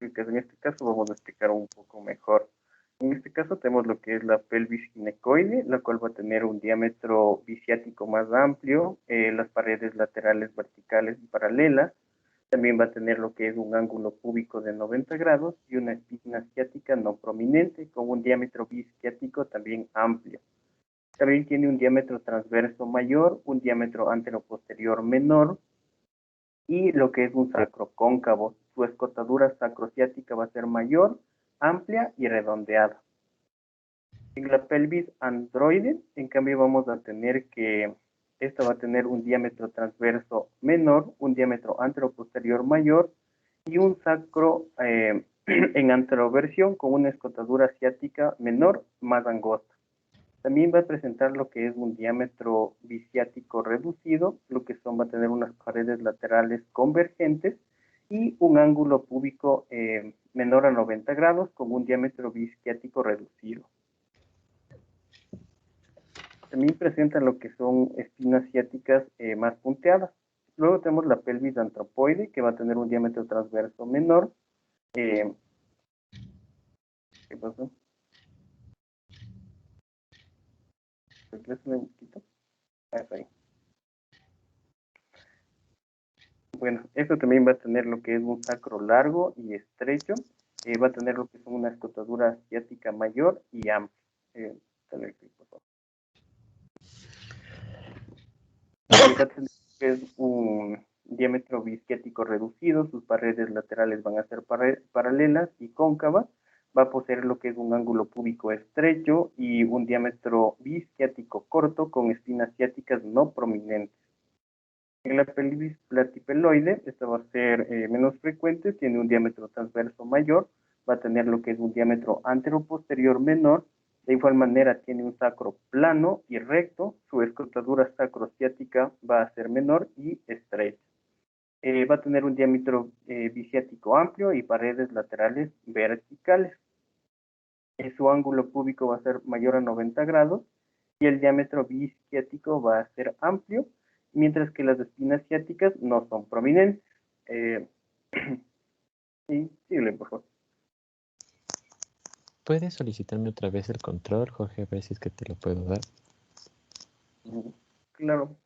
específicas. En este caso vamos a explicar un poco mejor. En este caso tenemos lo que es la pelvis ginecoide, la cual va a tener un diámetro bisiático más amplio, las paredes laterales verticales y paralelas. También va a tener lo que es un ángulo púbico de 90 grados y una espina ciática no prominente con un diámetro bisquiático también amplio. También tiene un diámetro transverso mayor, un diámetro anteroposterior menor y lo que es un sacro cóncavo. Su escotadura sacrociática va a ser mayor, amplia y redondeada. En la pelvis androide, en cambio, vamos a tener que esta va a tener un diámetro transverso menor, un diámetro anteroposterior mayor y un sacro en anteroversión con una escotadura ciática menor, más angosta. También va a presentar lo que es un diámetro bisiático reducido, lo que va a tener unas paredes laterales convergentes y un ángulo púbico menor a 90 grados con un diámetro bisquiático reducido. También presentan lo que son espinas ciáticas más punteadas. Luego tenemos la pelvis antropoide, que va a tener un diámetro transverso menor. ¿Qué pasó? Un poquito. Ahí. Bueno, esto también va a tener lo que es un sacro largo y estrecho. Va a tener lo que son una escotadura ciática mayor y amplia. Dale clic, por favor. Va a tener que es un diámetro bisquiático reducido, sus paredes laterales van a ser paralelas y cóncavas, va a poseer lo que es un ángulo púbico estrecho y un diámetro bisquiático corto con espinas ciáticas no prominentes. En la pelvis platipeloide, esta va a ser menos frecuente, tiene un diámetro transverso mayor, va a tener lo que es un diámetro anteroposterior menor, de igual manera tiene un sacro plano y recto, su escotadura sacrociática va a ser menor y estrecha. Va a tener un diámetro bisiático amplio y paredes laterales verticales. Su ángulo púbico va a ser mayor a 90 grados y el diámetro bisquiático va a ser amplio, mientras que las espinas ciáticas no son prominentes. Sí, síguele, por favor. ¿Puedes solicitarme otra vez el control, Jorge? A ver si es que te lo puedo dar. Claro.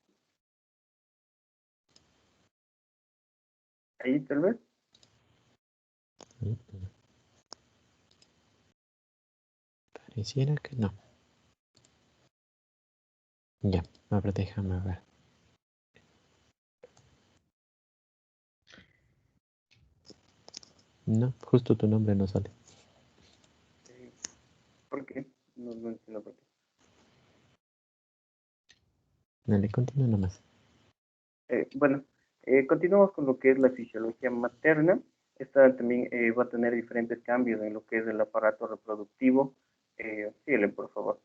Ahí tal vez. Pareciera que no. Ya, ahora déjame ver. No, justo tu nombre no sale. ¿Por qué? No entiendo por qué. Dale, continúa nomás. Bueno, continuamos con lo que es la fisiología materna. Esta también va a tener diferentes cambios en lo que es el aparato reproductivo. Síguele, por favor.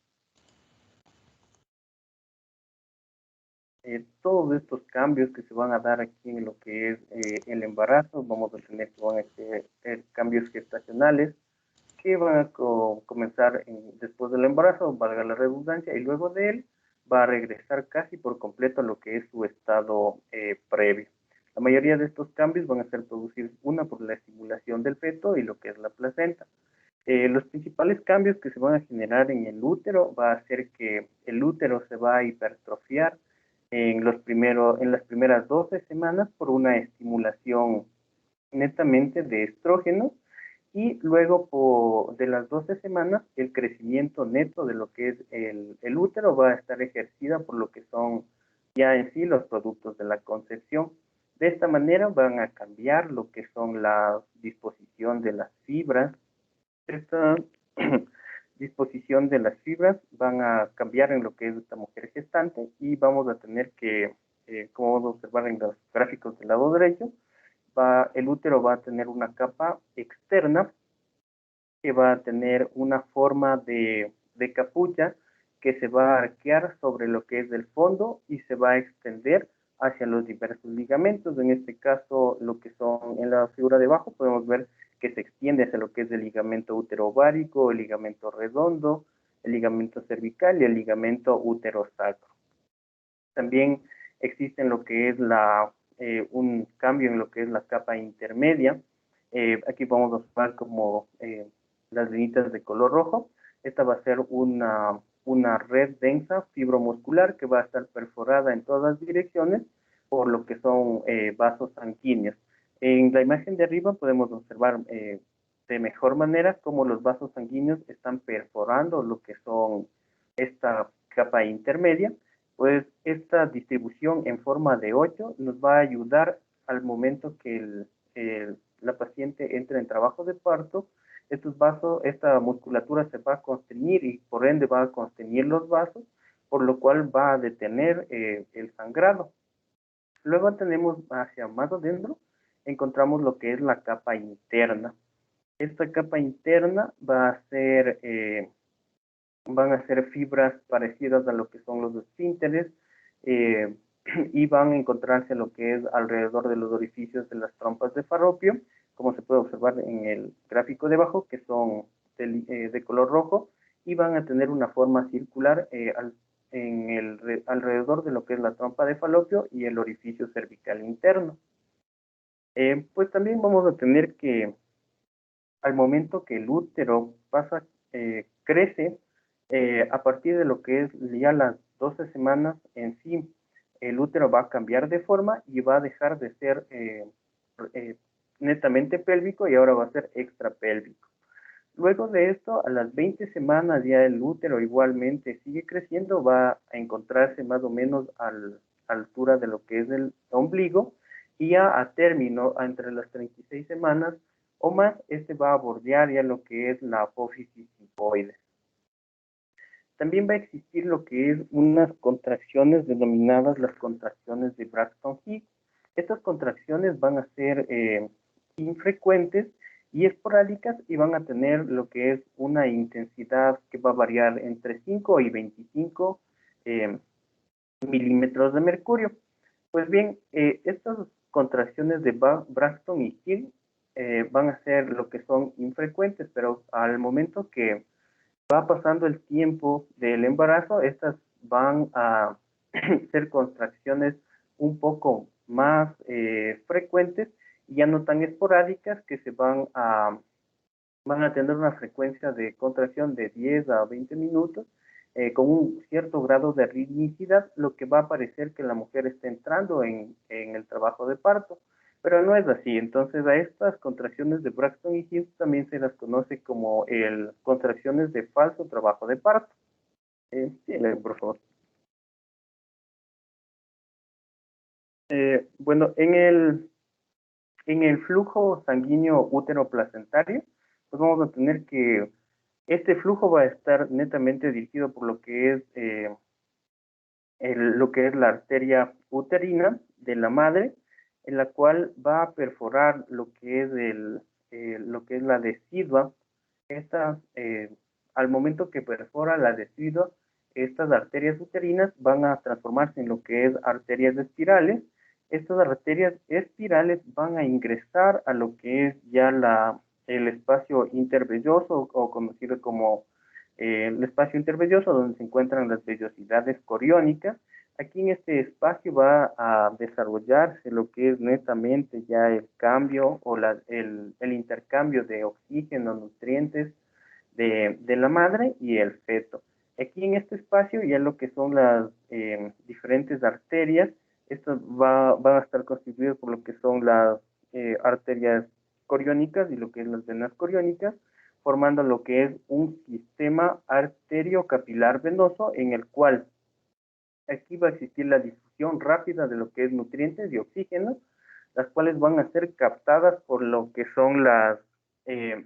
Todos estos cambios que se van a dar aquí en lo que es el embarazo, vamos a tener que van a ser cambios gestacionales que van a comenzar después del embarazo, valga la redundancia, y luego de él va a regresar casi por completo a lo que es su estado previo. La mayoría de estos cambios van a ser producidos, una, por la estimulación del feto y lo que es la placenta. Los principales cambios que se van a generar en el útero va a ser que el útero se va a hipertrofiar en las primeras 12 semanas por una estimulación netamente de estrógenos y luego de las 12 semanas el crecimiento neto de lo que es el útero va a estar ejercida por lo que son ya en sí los productos de la concepción. De esta manera van a cambiar lo que son la disposición de las fibras. Esta disposición de las fibras van a cambiar en lo que es esta mujer gestante y vamos a tener que, como vamos a observar en los gráficos del lado derecho, el útero va a tener una capa externa que va a tener una forma de capucha que se va a arquear sobre lo que es el fondo y se va a extender hacia los diversos ligamentos. En este caso, lo que son en la figura de abajo, podemos ver que se extiende hacia lo que es el ligamento uterovárico, el ligamento redondo, el ligamento cervical y el ligamento uterosacro. También existe lo que es un cambio en lo que es la capa intermedia, Aquí vamos a observar como las líneas de color rojo. Esta va a ser una red densa fibromuscular que va a estar perforada en todas direcciones por lo que son vasos sanguíneos. En la imagen de arriba podemos observar de mejor manera cómo los vasos sanguíneos están perforando lo que son esta capa intermedia. Pues esta distribución en forma de 8 nos va a ayudar al momento que la paciente entre en trabajo de parto. Estos vasos, esta musculatura se va a constreñir y por ende va a constreñir los vasos, por lo cual va a detener el sangrado. Luego tenemos hacia más adentro, encontramos lo que es la capa interna. Esta capa interna va a ser, van a ser fibras parecidas a lo que son los esfínteres eh, y van a encontrarse lo que es alrededor de los orificios de las trompas de falopio, como se puede observar en el gráfico de abajo, que son de color rojo y van a tener una forma circular alrededor de lo que es la trompa de falopio y el orificio cervical interno. Pues también vamos a tener que al momento que el útero pasa, crece, a partir de lo que es ya las 12 semanas en sí, el útero va a cambiar de forma y va a dejar de ser netamente pélvico y ahora va a ser extrapélvico. Luego de esto, a las 20 semanas ya el útero igualmente sigue creciendo, va a encontrarse más o menos a la altura de lo que es el ombligo y ya a término, entre las 36 semanas o más, este va a bordear ya lo que es la apófisis hipoide. También va a existir lo que es unas contracciones denominadas las contracciones de Braxton-Hicks. Estas contracciones van a ser infrecuentes y esporádicas y van a tener lo que es una intensidad que va a variar entre 5 y 25 milímetros de mercurio. Pues bien, estas contracciones de Braxton y Hill van a ser lo que son infrecuentes, pero al momento que va pasando el tiempo del embarazo, estas van a ser contracciones un poco más frecuentes y ya no tan esporádicas, que van a tener una frecuencia de contracción de 10 a 20 minutos con un cierto grado de ritmicidad, lo que va a parecer que la mujer está entrando en el trabajo de parto, pero no es así. Entonces a estas contracciones de Braxton y Hicks también se las conoce como contracciones de falso trabajo de parto. Sí, por favor. Bueno, en el flujo sanguíneo útero-placentario, pues vamos a tener que este flujo va a estar netamente dirigido por lo que es lo que es la arteria uterina de la madre, en la cual va a perforar lo que es lo que es la decidua. Estas, al momento que perfora la decidua, estas arterias uterinas van a transformarse en lo que es arterias espirales. Estas arterias espirales van a ingresar a lo que es ya el espacio intervelloso o conocido como el espacio intervelloso, donde se encuentran las vellosidades coriónicas. Aquí en este espacio va a desarrollarse lo que es netamente ya el cambio o el intercambio de oxígeno, nutrientes de la madre y el feto. Aquí en este espacio ya lo que son las diferentes arterias, estas van a estar constituidas por lo que son las arterias coriónicas y lo que es las venas coriónicas, formando lo que es un sistema arteriocapilar venoso en el cual aquí va a existir la difusión rápida de lo que es nutrientes y oxígeno, las cuales van a ser captadas por lo que son eh,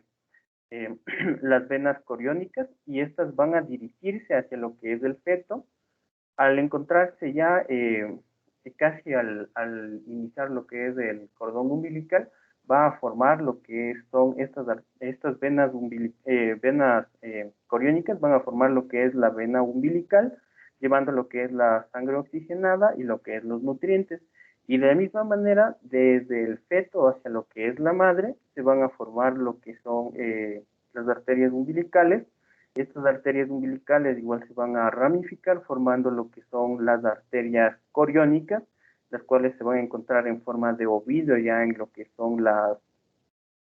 las venas coriónicas y estas van a dirigirse hacia lo que es el feto. Al encontrarse ya casi al iniciar lo que es el cordón umbilical, va a formar lo que son estas venas coriónicas, van a formar lo que es la vena umbilical, llevando lo que es la sangre oxigenada y lo que es los nutrientes. Y de la misma manera, desde el feto hacia lo que es la madre, se van a formar lo que son las arterias umbilicales. Estas arterias umbilicales igual se van a ramificar formando lo que son las arterias coriónicas, las cuales se van a encontrar en forma de ovillo ya en lo que son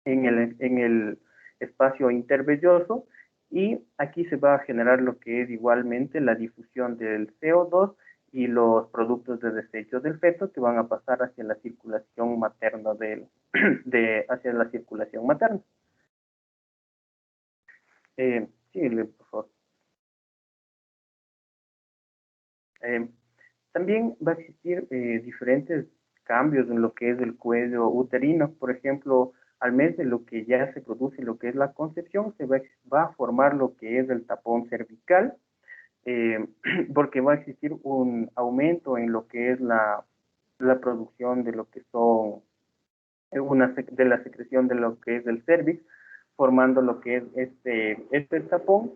en el espacio intervelloso, y aquí se va a generar lo que es igualmente la difusión del CO2 y los productos de desecho del feto que van a pasar hacia la circulación materna hacia la circulación materna. Sí, por favor. Eh, También va a existir diferentes cambios en lo que es el cuello uterino. Por ejemplo, al mes de lo que ya se produce lo que es la concepción, va a formar lo que es el tapón cervical, eh, porque va a existir un aumento en lo que es la producción de lo que son de la secreción de lo que es el cervix, formando lo que es este tapón,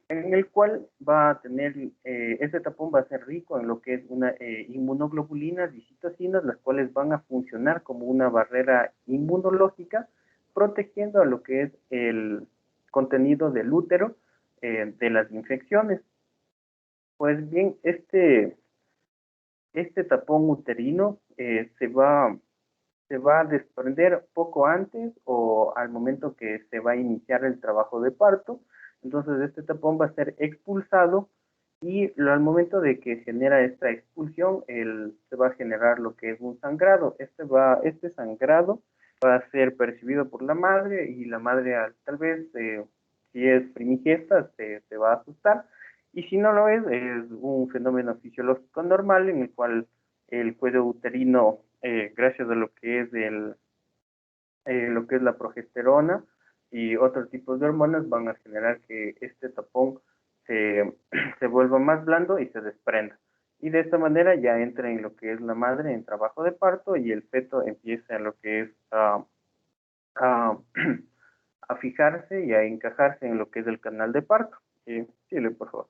en el cual va a tener, este tapón va a ser rico en lo que es una inmunoglobulinas y citocinas, las cuales van a funcionar como una barrera inmunológica, protegiendo a lo que es el contenido del útero de las infecciones. Pues bien, este tapón uterino se va a desprender poco antes o al momento que se va a iniciar el trabajo de parto. Entonces este tapón va a ser expulsado y al momento de que genera esta expulsión, se va a generar lo que es un sangrado. Este sangrado va a ser percibido por la madre y la madre tal vez, si es primigesta, se va a asustar. Y si no lo es un fenómeno fisiológico normal en el cual el cuello uterino, gracias a lo que es lo que es la progesterona y otros tipos de hormonas, van a generar que este tapón se, se vuelva más blando y se desprenda. Y de esta manera ya entra en lo que es la madre en trabajo de parto y el feto empieza en lo que es a, a fijarse y a encajarse en lo que es el canal de parto. Sí, por favor.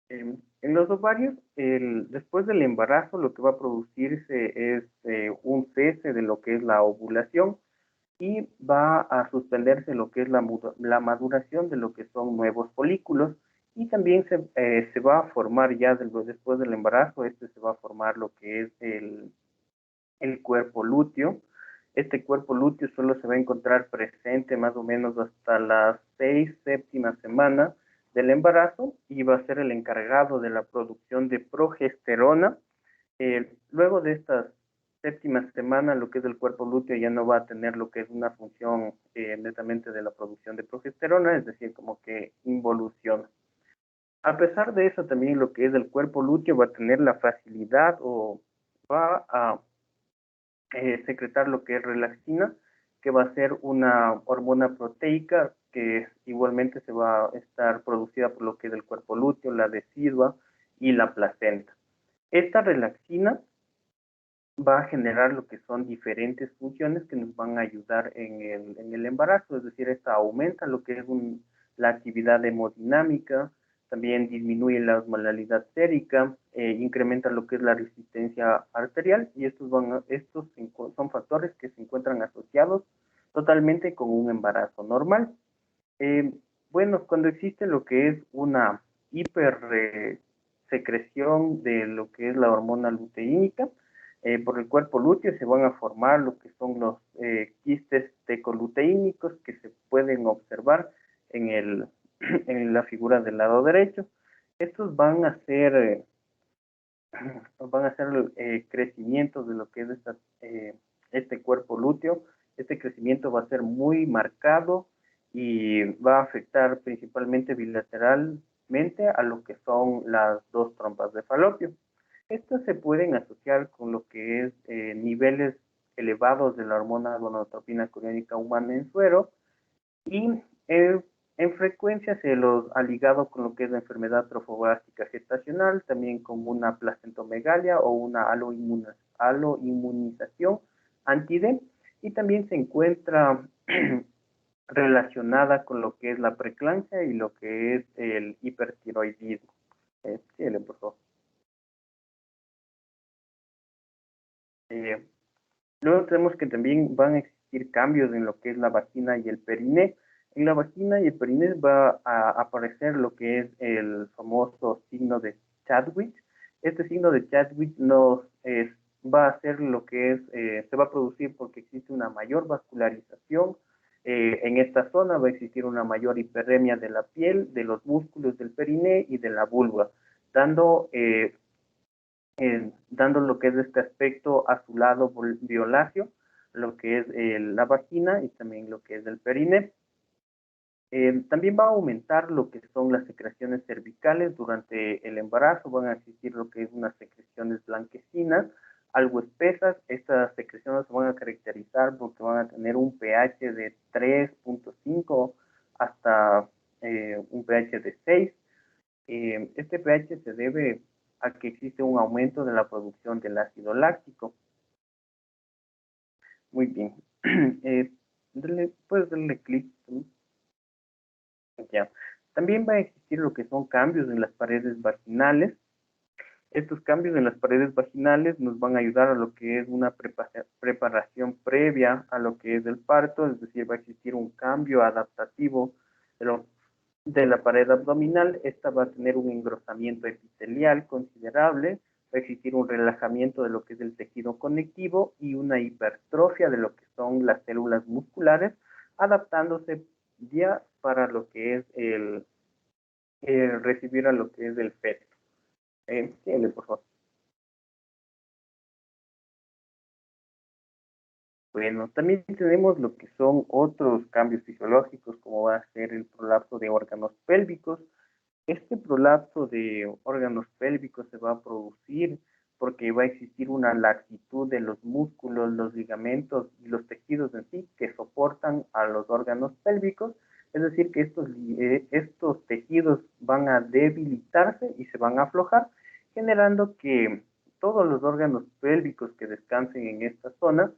En los ovarios, después del embarazo, lo que va a producirse es un cese de lo que es la ovulación y va a suspenderse lo que es la maduración de lo que son nuevos folículos, y también se va a formar ya después del embarazo, se va a formar lo que es el cuerpo lúteo. Este cuerpo lúteo solo se va a encontrar presente más o menos hasta las 6 séptimas semanas del embarazo y va a ser el encargado de la producción de progesterona. Luego de estas séptimas semanas, lo que es el cuerpo lúteo ya no va a tener lo que es una función netamente de la producción de progesterona, es decir, como que involuciona. A pesar de eso, también lo que es el cuerpo lúteo va a tener la facilidad o va a secretar lo que es relaxina, que va a ser una hormona proteica que igualmente se va a estar producida por lo que es el cuerpo lúteo, la decidua y la placenta. Esta relaxina va a generar lo que son diferentes funciones que nos van a ayudar en el embarazo, es decir, esta aumenta lo que es la actividad hemodinámica, también disminuye la osmolalidad sérica, incrementa lo que es la resistencia arterial, y estos son factores que se encuentran asociados totalmente con un embarazo normal. Eh, bueno, cuando existe lo que es una hipersecreción de lo que es la hormona luteínica, por el cuerpo lúteo se van a formar lo que son los quistes tecoluteínicos que se pueden observar en, en la figura del lado derecho. Estos van a ser crecimientos de lo que es este cuerpo lúteo. Este crecimiento va a ser muy marcado y va a afectar principalmente bilateralmente a lo que son las dos trompas de falopio. Estas se pueden asociar con lo que es niveles elevados de la hormona gonadotropina coriónica humana en suero, y en frecuencia se los ha ligado con lo que es la enfermedad trofobástica gestacional, también como una placentomegalia o una aloinmunización anti-D, y también se encuentra relacionada con lo que es la preeclampsia y lo que es el hipertiroidismo. Sí, por favor. Eh, Luego tenemos que también van a existir cambios en lo que es la vagina y el periné. En la vagina y el periné va a aparecer lo que es el famoso signo de Chadwick. Este signo de Chadwick va a hacer lo que es, se va a producir porque existe una mayor vascularización. En esta zona va a existir una mayor hiperemia de la piel, de los músculos del periné y de la vulva, dando, dando lo que es este aspecto azulado violáceo, lo que es la vagina y también lo que es el periné. También va a aumentar lo que son las secreciones cervicales durante el embarazo, van a existir lo que es unas secreciones blanquecinas, algo espesas. Estas secreciones se van a caracterizar porque van a tener un pH de 3.5 hasta un pH de 6. Este pH se debe a que existe un aumento de la producción del ácido láctico. Muy bien. Puedes darle clic. Ya. También va a existir lo que son cambios en las paredes vaginales. Estos cambios en las paredes vaginales nos van a ayudar a lo que es una preparación previa a lo que es el parto, es decir, va a existir un cambio adaptativo de la pared abdominal. Esta va a tener un engrosamiento epitelial considerable, va a existir un relajamiento de lo que es el tejido conectivo y una hipertrofia de lo que son las células musculares, adaptándose ya para lo que es recibir a lo que es el feto. Síguele, por favor. Bueno, también tenemos lo que son otros cambios fisiológicos, como va a ser el prolapso de órganos pélvicos. Este prolapso de órganos pélvicos se va a producir porque va a existir una laxitud de los músculos, los ligamentos y los tejidos en sí que soportan a los órganos pélvicos. Es decir, que estos tejidos van a debilitarse y se van a aflojar, generando que todos los órganos pélvicos que descansen en esta zona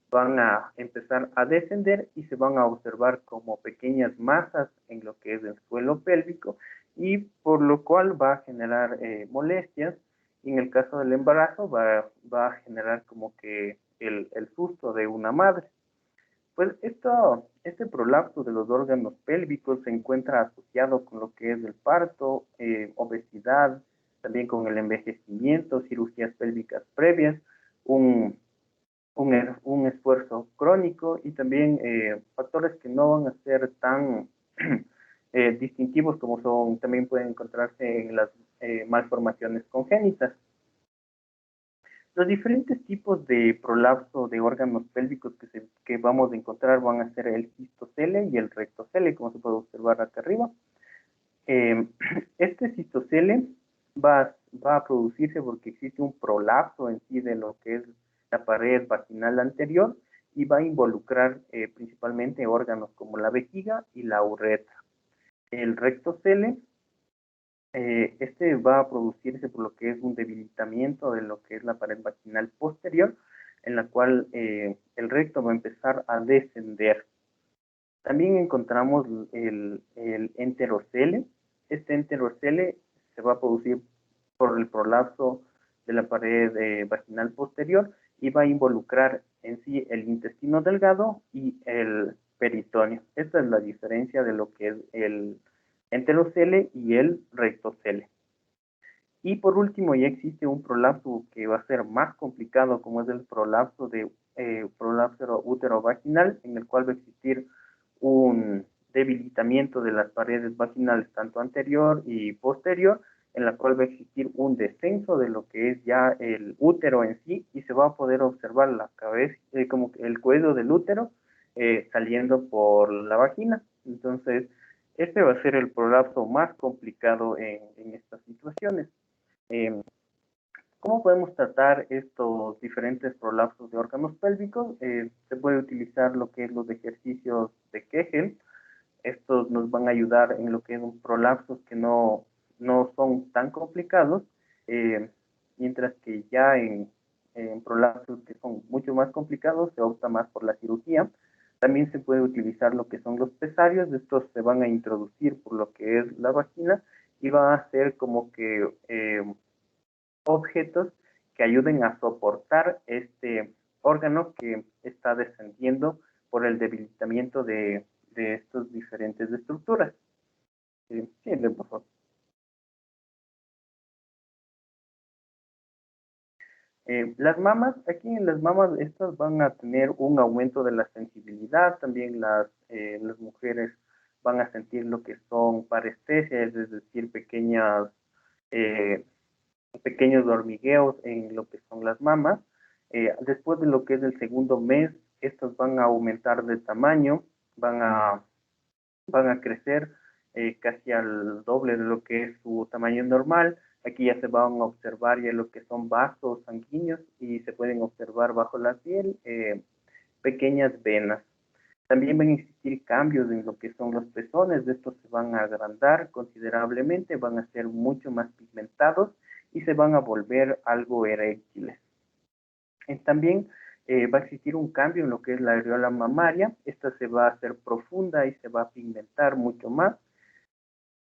van a empezar a descender y se van a observar como pequeñas masas en lo que es el suelo pélvico, y por lo cual va a generar molestias. Y en el caso del embarazo va a generar como que el susto de una madre. Pues este prolapso de los órganos pélvicos se encuentra asociado con lo que es el parto, obesidad, también con el envejecimiento, cirugías pélvicas previas, un, un esfuerzo crónico y también factores que no van a ser tan distintivos como son, también pueden encontrarse en las malformaciones congénitas. Los diferentes tipos de prolapso de órganos pélvicos que vamos a encontrar van a ser el cistocele y el rectocele, como se puede observar acá arriba. Este cistocele va a producirse porque existe un prolapso en sí de lo que es la pared vaginal anterior y va a involucrar principalmente órganos como la vejiga y la uretra. El rectocele, este va a producirse por lo que es un debilitamiento de lo que es la pared vaginal posterior, en la cual el recto va a empezar a descender. También encontramos el enterocele. Este enterocele se va a producir por el prolapso de la pared vaginal posterior y va a involucrar en sí el intestino delgado y el peritoneo. Esta es la diferencia de lo que es el enterocele y el rectocele. Y por último, ya existe un prolapso que va a ser más complicado, como es el prolapso de prolapso útero-vaginal, en el cual va a existir un debilitamiento de las paredes vaginales, tanto anterior y posterior, en la cual va a existir un descenso de lo que es ya el útero en sí, y se va a poder observar la cabeza, como el cuello del útero saliendo por la vagina. Entonces, este va a ser el prolapso más complicado en estas situaciones. Eh, ¿Cómo podemos tratar estos diferentes prolapsos de órganos pélvicos? Se puede utilizar lo que es los ejercicios de Kegel. Estos nos van a ayudar en lo que es un prolapsos que no son tan complicados, eh, mientras que ya en prolapsos que son mucho más complicados se opta más por la cirugía. También se puede utilizar lo que son los pesarios. Estos se van a introducir por lo que es la vagina y van a ser como que objetos que ayuden a soportar este órgano que está descendiendo por el debilitamiento de estas diferentes estructuras. Sí, por favor. Las mamas, aquí en las mamas, estas van a tener un aumento de la sensibilidad, también las mujeres van a sentir lo que son parestesias, es decir, eh, pequeños hormigueos en lo que son las mamas. Después de lo que es el segundo mes, estas van a aumentar de tamaño, van a, van a crecer casi al doble de lo que es su tamaño normal. Aquí ya se van a observar ya lo que son vasos sanguíneos y se pueden observar bajo la piel pequeñas venas. También van a existir cambios en lo que son los pezones, de estos se van a agrandar considerablemente, van a ser mucho más pigmentados y se van a volver algo eréctiles. También va a existir un cambio en lo que es la areola mamaria, esta se va a hacer profunda y se va a pigmentar mucho más.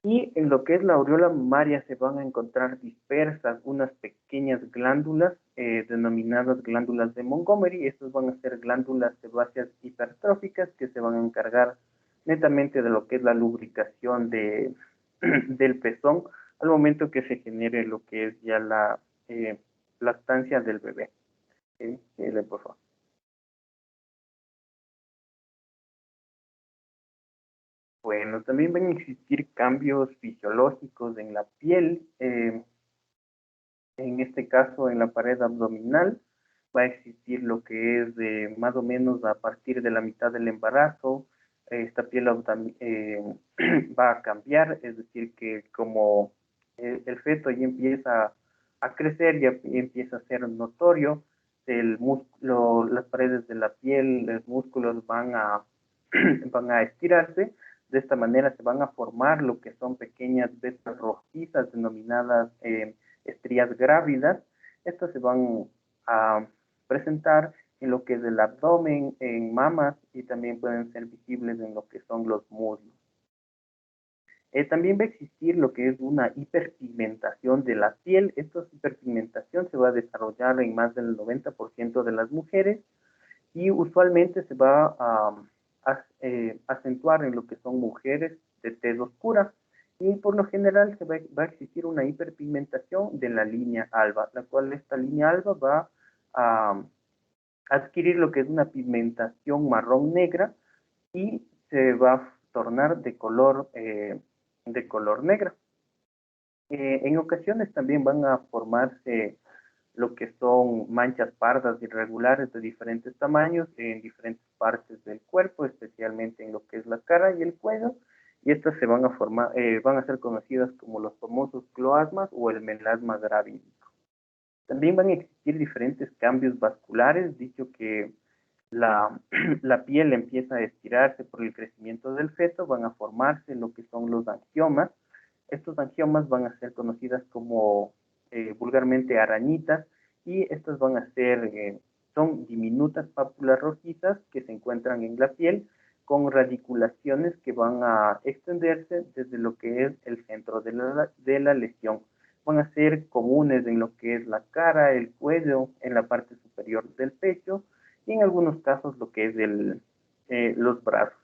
Y en lo que es la aureola mamaria se van a encontrar dispersas unas pequeñas glándulas denominadas glándulas de Montgomery. Estas van a ser glándulas sebáceas hipertróficas que se van a encargar netamente de lo que es la lubricación del pezón al momento que se genere lo que es ya la lactancia del bebé. Por favor. Bueno, también van a existir cambios fisiológicos en la piel. En este caso, en la pared abdominal va a existir lo que es de más o menos a partir de la mitad del embarazo. Esta piel va a cambiar, es decir, que como el feto ya empieza a crecer, ya empieza a ser notorio, las paredes de la piel, los músculos van a estirarse. De esta manera se van a formar lo que son pequeñas vetas rojizas denominadas estrías grávidas. Estas se van a presentar en lo que es el abdomen, en mamas y también pueden ser visibles en lo que son los muslos. También va a existir lo que es una hiperpigmentación de la piel. Esta hiperpigmentación se va a desarrollar en más del 90% de las mujeres y usualmente se va a acentuar en lo que son mujeres de tez oscura y por lo general va a existir una hiperpigmentación de la línea alba, la cual esta línea alba va a adquirir lo que es una pigmentación marrón negra y se va a tornar de color negra. En ocasiones también van a formarse lo que son manchas pardas irregulares de diferentes tamaños en diferentes partes del cuerpo, especialmente en lo que es la cara y el cuello, y estas se van a formar, van a ser conocidas como los famosos cloasmas o el melasma gravídico. También van a existir diferentes cambios vasculares, dicho que la, la piel empieza a estirarse por el crecimiento del feto, van a formarse lo que son los angiomas. Estos angiomas van a ser conocidas como vulgarmente arañitas y estas van a ser, son diminutas pápulas rojizas que se encuentran en la piel con radiculaciones que van a extenderse desde lo que es el centro de la lesión. Van a ser comunes en lo que es la cara, el cuello, en la parte superior del pecho y en algunos casos lo que es los brazos.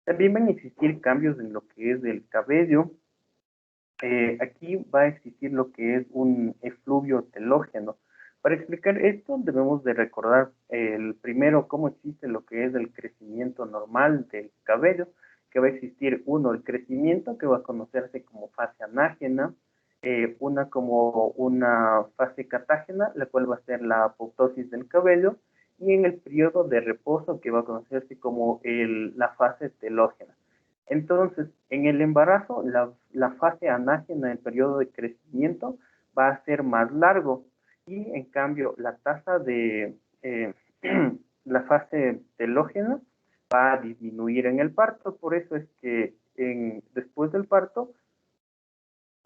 También van a existir cambios en lo que es el cabello. Aquí va a existir lo que es un efluvio telógeno. Para explicar esto debemos de recordar el primero cómo existe lo que es el crecimiento normal del cabello, que va a existir uno, el crecimiento que va a conocerse como fase anágena, una como una fase catágena, la cual va a ser la apoptosis del cabello, y en el periodo de reposo que va a conocerse como la fase telógena. Entonces, en el embarazo, la fase anágena, el periodo de crecimiento, va a ser más largo y en cambio la tasa de la fase telógena va a disminuir en el parto. Por eso es que después del parto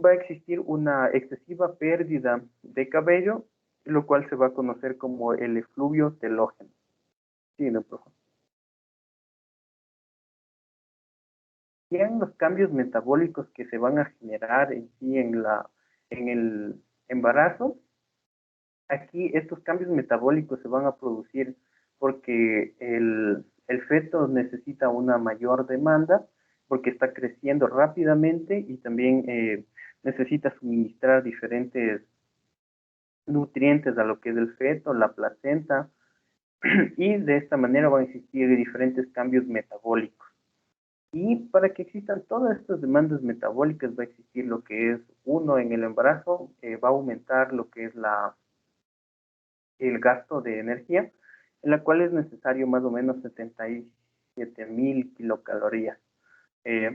va a existir una excesiva pérdida de cabello, lo cual se va a conocer como el efluvio telógeno. Sí, no, por favor. Bien, los cambios metabólicos que se van a generar en sí en el embarazo. Aquí estos cambios metabólicos se van a producir porque el feto necesita una mayor demanda porque está creciendo rápidamente y también necesita suministrar diferentes nutrientes a lo que es el feto, la placenta, y de esta manera van a existir diferentes cambios metabólicos. Y para que existan todas estas demandas metabólicas va a existir lo que es, uno, en el embarazo, va a aumentar lo que es el gasto de energía, en la cual es necesario más o menos 77.000 kilocalorías.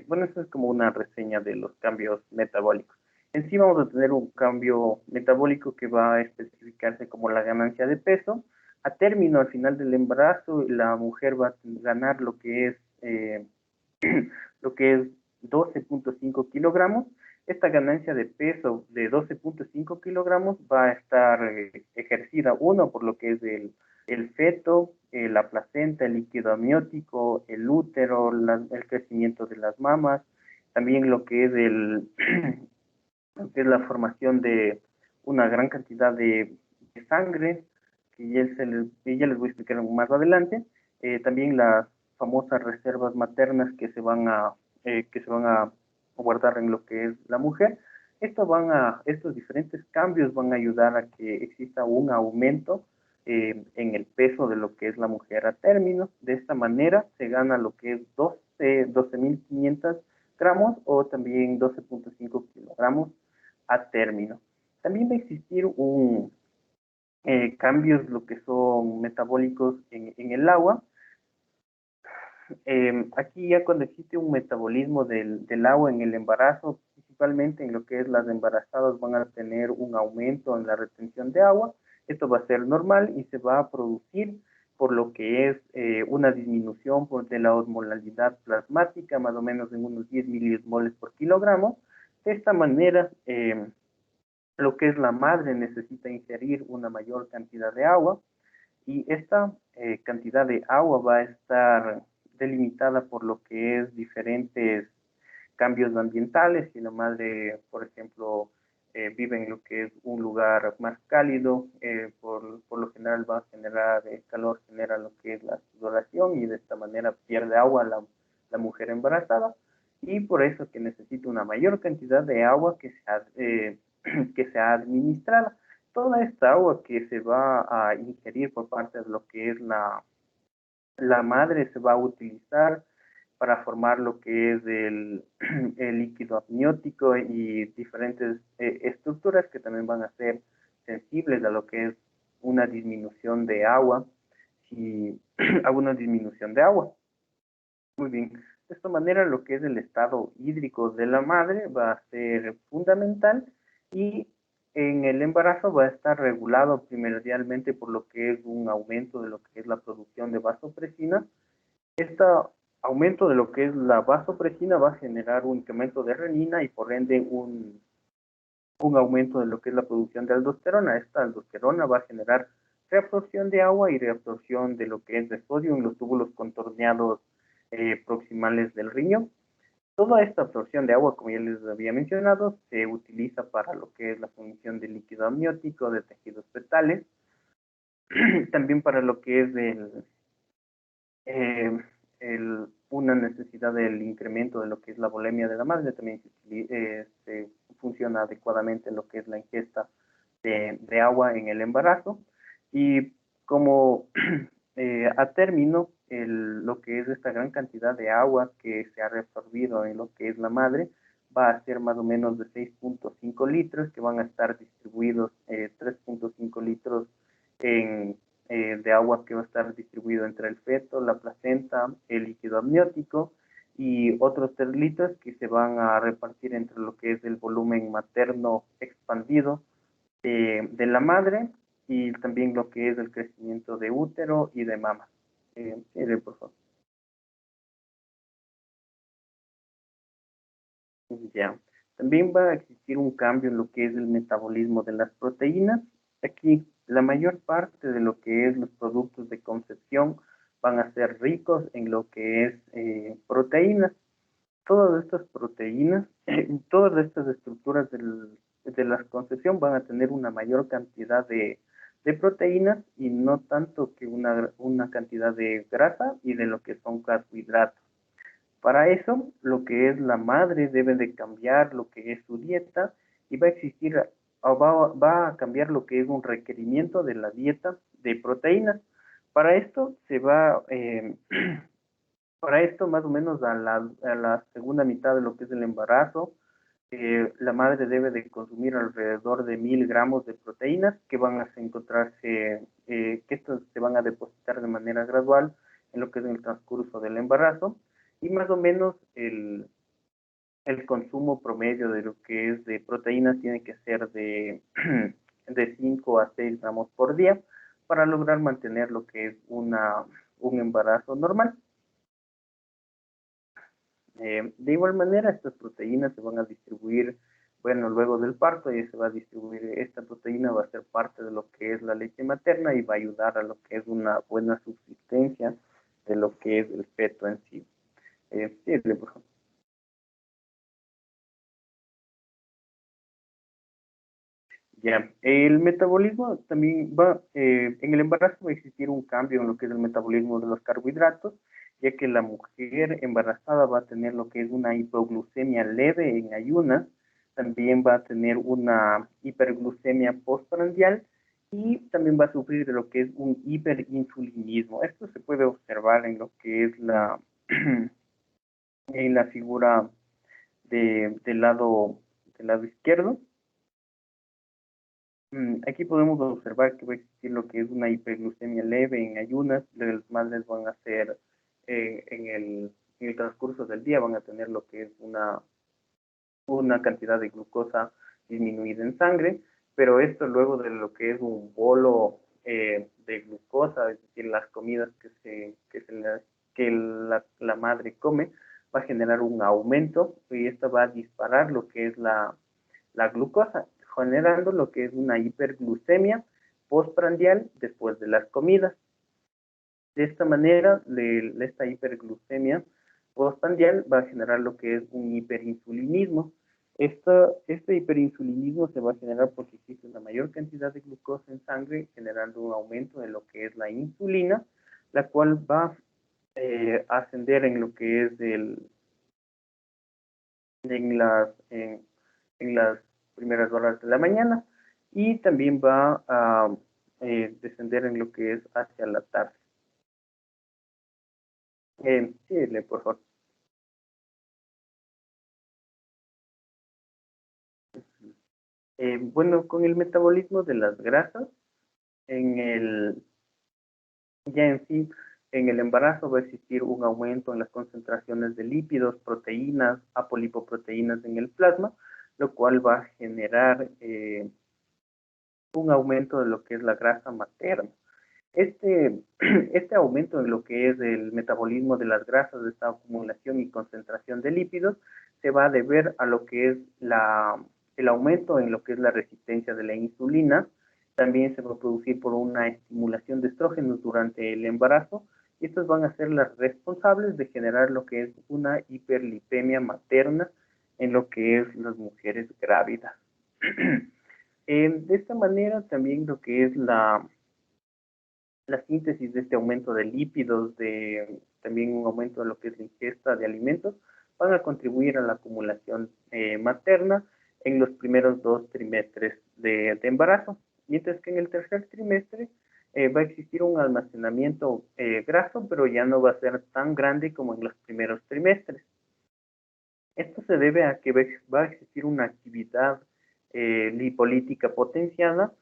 Bueno, eso es como una reseña de los cambios metabólicos. En sí vamos a tener un cambio metabólico que va a especificarse como la ganancia de peso. A término, al final del embarazo, la mujer va a ganar lo que es 12.5 kilogramos. Esta ganancia de peso de 12.5 kilogramos va a estar ejercida, uno, por lo que es el feto, la placenta, el líquido amniótico, el útero, el crecimiento de las mamas, también lo que es lo que es la formación de una gran cantidad de sangre, que ya les voy a explicar más adelante. También las famosas reservas maternas que se van a guardar en lo que es la mujer. Estos diferentes cambios van a ayudar a que exista un aumento en el peso de lo que es la mujer a término. De esta manera se gana lo que es 12.500 gramos o también 12.5 kilogramos a término. También va a existir cambios, lo que son metabólicos en el agua. Aquí ya cuando existe un metabolismo del agua en el embarazo, principalmente en lo que es las embarazadas van a tener un aumento en la retención de agua. Esto va a ser normal y se va a producir por lo que es una disminución de la osmolalidad plasmática, más o menos en unos 10 miliosmoles por kilogramo. De esta manera, lo que es la madre necesita ingerir una mayor cantidad de agua y esta cantidad de agua va a estar delimitada por lo que es diferentes cambios ambientales. Si la madre, por ejemplo, vive en lo que es un lugar más cálido, por lo general va a generar el calor, genera lo que es la sudoración y de esta manera pierde agua la mujer embarazada y por eso que necesita una mayor cantidad de agua que sea administrada. Toda esta agua que se va a ingerir por parte de lo que es la madre se va a utilizar para formar lo que es el líquido amniótico y diferentes estructuras que también van a ser sensibles a lo que es una disminución de agua, si a una disminución de agua. Muy bien. De esta manera, lo que es el estado hídrico de la madre va a ser fundamental y en el embarazo va a estar regulado primordialmente por lo que es un aumento de lo que es la producción de vasopresina. Este aumento de lo que es la vasopresina va a generar un incremento de renina y por ende un aumento de lo que es la producción de aldosterona. Esta aldosterona va a generar reabsorción de agua y reabsorción de lo que es de sodio en los túbulos contorneados proximales del riñón. Toda esta absorción de agua, como ya les había mencionado, se utiliza para lo que es la formación de líquido amniótico, de tejidos fetales, también para lo que es eh, una necesidad del incremento de lo que es la volemia de la madre, también se funciona adecuadamente lo que es la ingesta de agua en el embarazo. Y como a término, lo que es esta gran cantidad de agua que se ha reabsorbido en lo que es la madre, va a ser más o menos de 6.5 litros, que van a estar distribuidos 3.5 litros de agua que va a estar distribuido entre el feto, la placenta, el líquido amniótico y otros 3 litros que se van a repartir entre lo que es el volumen materno expandido de la madre y también lo que es el crecimiento de útero y de mama. Por favor. Ya. También va a existir un cambio en lo que es el metabolismo de las proteínas. Aquí la mayor parte de lo que es los productos de concepción van a ser ricos en lo que es proteínas. Todas estas proteínas, todas estas estructuras de la concepción van a tener una mayor cantidad de proteínas y no tanto que una cantidad de grasa y de lo que son carbohidratos. Para eso, lo que es la madre debe de cambiar lo que es su dieta y va a existir va a cambiar lo que es un requerimiento de la dieta de proteínas. Para esto se va, para esto más o menos a la segunda mitad de lo que es el embarazo, la madre debe de consumir alrededor de 1000 gramos de proteínas que van a encontrarse, que estos se van a depositar de manera gradual en lo que es el transcurso del embarazo y más o menos el consumo promedio de lo que es de proteínas tiene que ser de 5 a 6 gramos por día para lograr mantener lo que es un embarazo normal. De igual manera, estas proteínas se van a distribuir, bueno, luego del parto y se va a distribuir, esta proteína va a ser parte de lo que es la leche materna y va a ayudar a lo que es una buena subsistencia de lo que es el feto en sí. Sí, por favor. Ya, el metabolismo también va, en el embarazo va a existir un cambio en lo que es el metabolismo de los carbohidratos, ya que la mujer embarazada va a tener lo que es una hipoglucemia leve en ayunas, también va a tener una hiperglucemia postprandial y también va a sufrir de lo que es un hiperinsulinismo. Esto se puede observar en lo que es en la figura del lado izquierdo. Aquí podemos observar que va a existir lo que es una hiperglucemia leve en ayunas. Las madres van a hacer en el transcurso del día, van a tener lo que es una cantidad de glucosa disminuida en sangre, pero esto luego de lo que es un bolo de glucosa, es decir, las comidas que la madre come, va a generar un aumento y esto va a disparar lo que es la glucosa, generando lo que es una hiperglucemia postprandial después de las comidas. De esta manera, esta hiperglucemia postprandial va a generar lo que es un hiperinsulinismo. Este hiperinsulinismo se va a generar porque existe una mayor cantidad de glucosa en sangre, generando un aumento de lo que es la insulina, la cual va a ascender en lo que es en las primeras horas de la mañana y también va a descender en lo que es hacia la tarde. Sí, por favor. Bueno, con el metabolismo de las grasas, en el, ya en sí, en el embarazo va a existir un aumento en las concentraciones de lípidos, proteínas, apolipoproteínas en el plasma, lo cual va a generar un aumento de lo que es la grasa materna. Este, este aumento en lo que es el metabolismo de las grasas, de esta acumulación y concentración de lípidos, se va a deber a lo que es el aumento en lo que es la resistencia de la insulina. También se va a producir por una estimulación de estrógenos durante el embarazo y estas van a ser las responsables de generar lo que es una hiperlipemia materna en lo que es las mujeres grávidas. De esta manera también lo que es la síntesis de este aumento de lípidos, también un aumento de lo que es la ingesta de alimentos, van a contribuir a la acumulación materna en los primeros 2 trimestres de embarazo, mientras que en el tercer trimestre va a existir un almacenamiento graso, pero ya no va a ser tan grande como en los primeros trimestres. Esto se debe a que va a existir una actividad lipolítica potenciada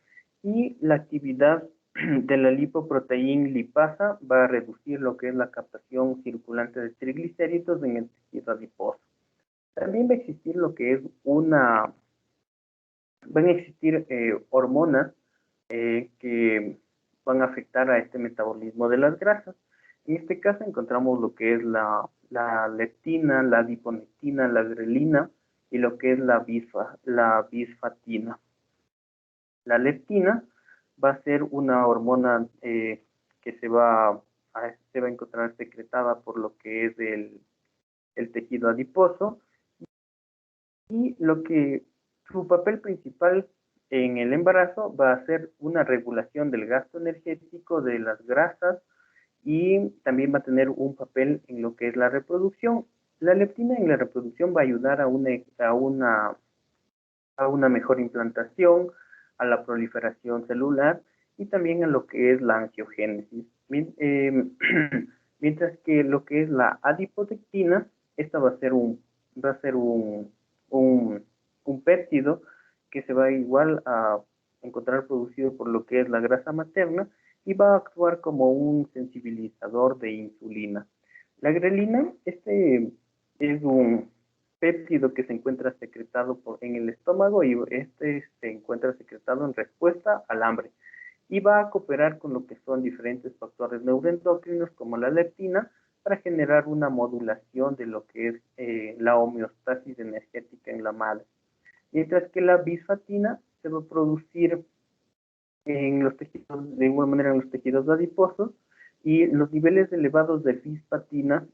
y la actividad de la lipoproteína lipasa va a reducir lo que es la captación circulante de triglicéridos en el tejido adiposo. También va a existir lo que es van a existir hormonas que van a afectar a este metabolismo de las grasas. En este caso encontramos lo que es la leptina, la adiponectina, la grelina y lo que es la bisfatina. La leptina va a ser una hormona que se va a encontrar secretada por lo que es el tejido adiposo y su papel principal en el embarazo va a ser una regulación del gasto energético de las grasas y también va a tener un papel en lo que es la reproducción. La leptina en la reproducción va a ayudar a una a una mejor implantación, a la proliferación celular y también a lo que es la angiogénesis. Mientras que lo que es la adipodectina, esta va a ser un péptido que se va igual a encontrar producido por lo que es la grasa materna y va a actuar como un sensibilizador de insulina. La grelina, este es un péptido que se encuentra secretado en el estómago y este se encuentra secretado en respuesta al hambre y va a cooperar con lo que son diferentes factores neuroendocrinos como la leptina para generar una modulación de lo que es la homeostasis energética en la madre. Mientras que la bisfatina se va a producir en los tejidos, de igual manera en los tejidos adiposos, y los niveles elevados de fisfatina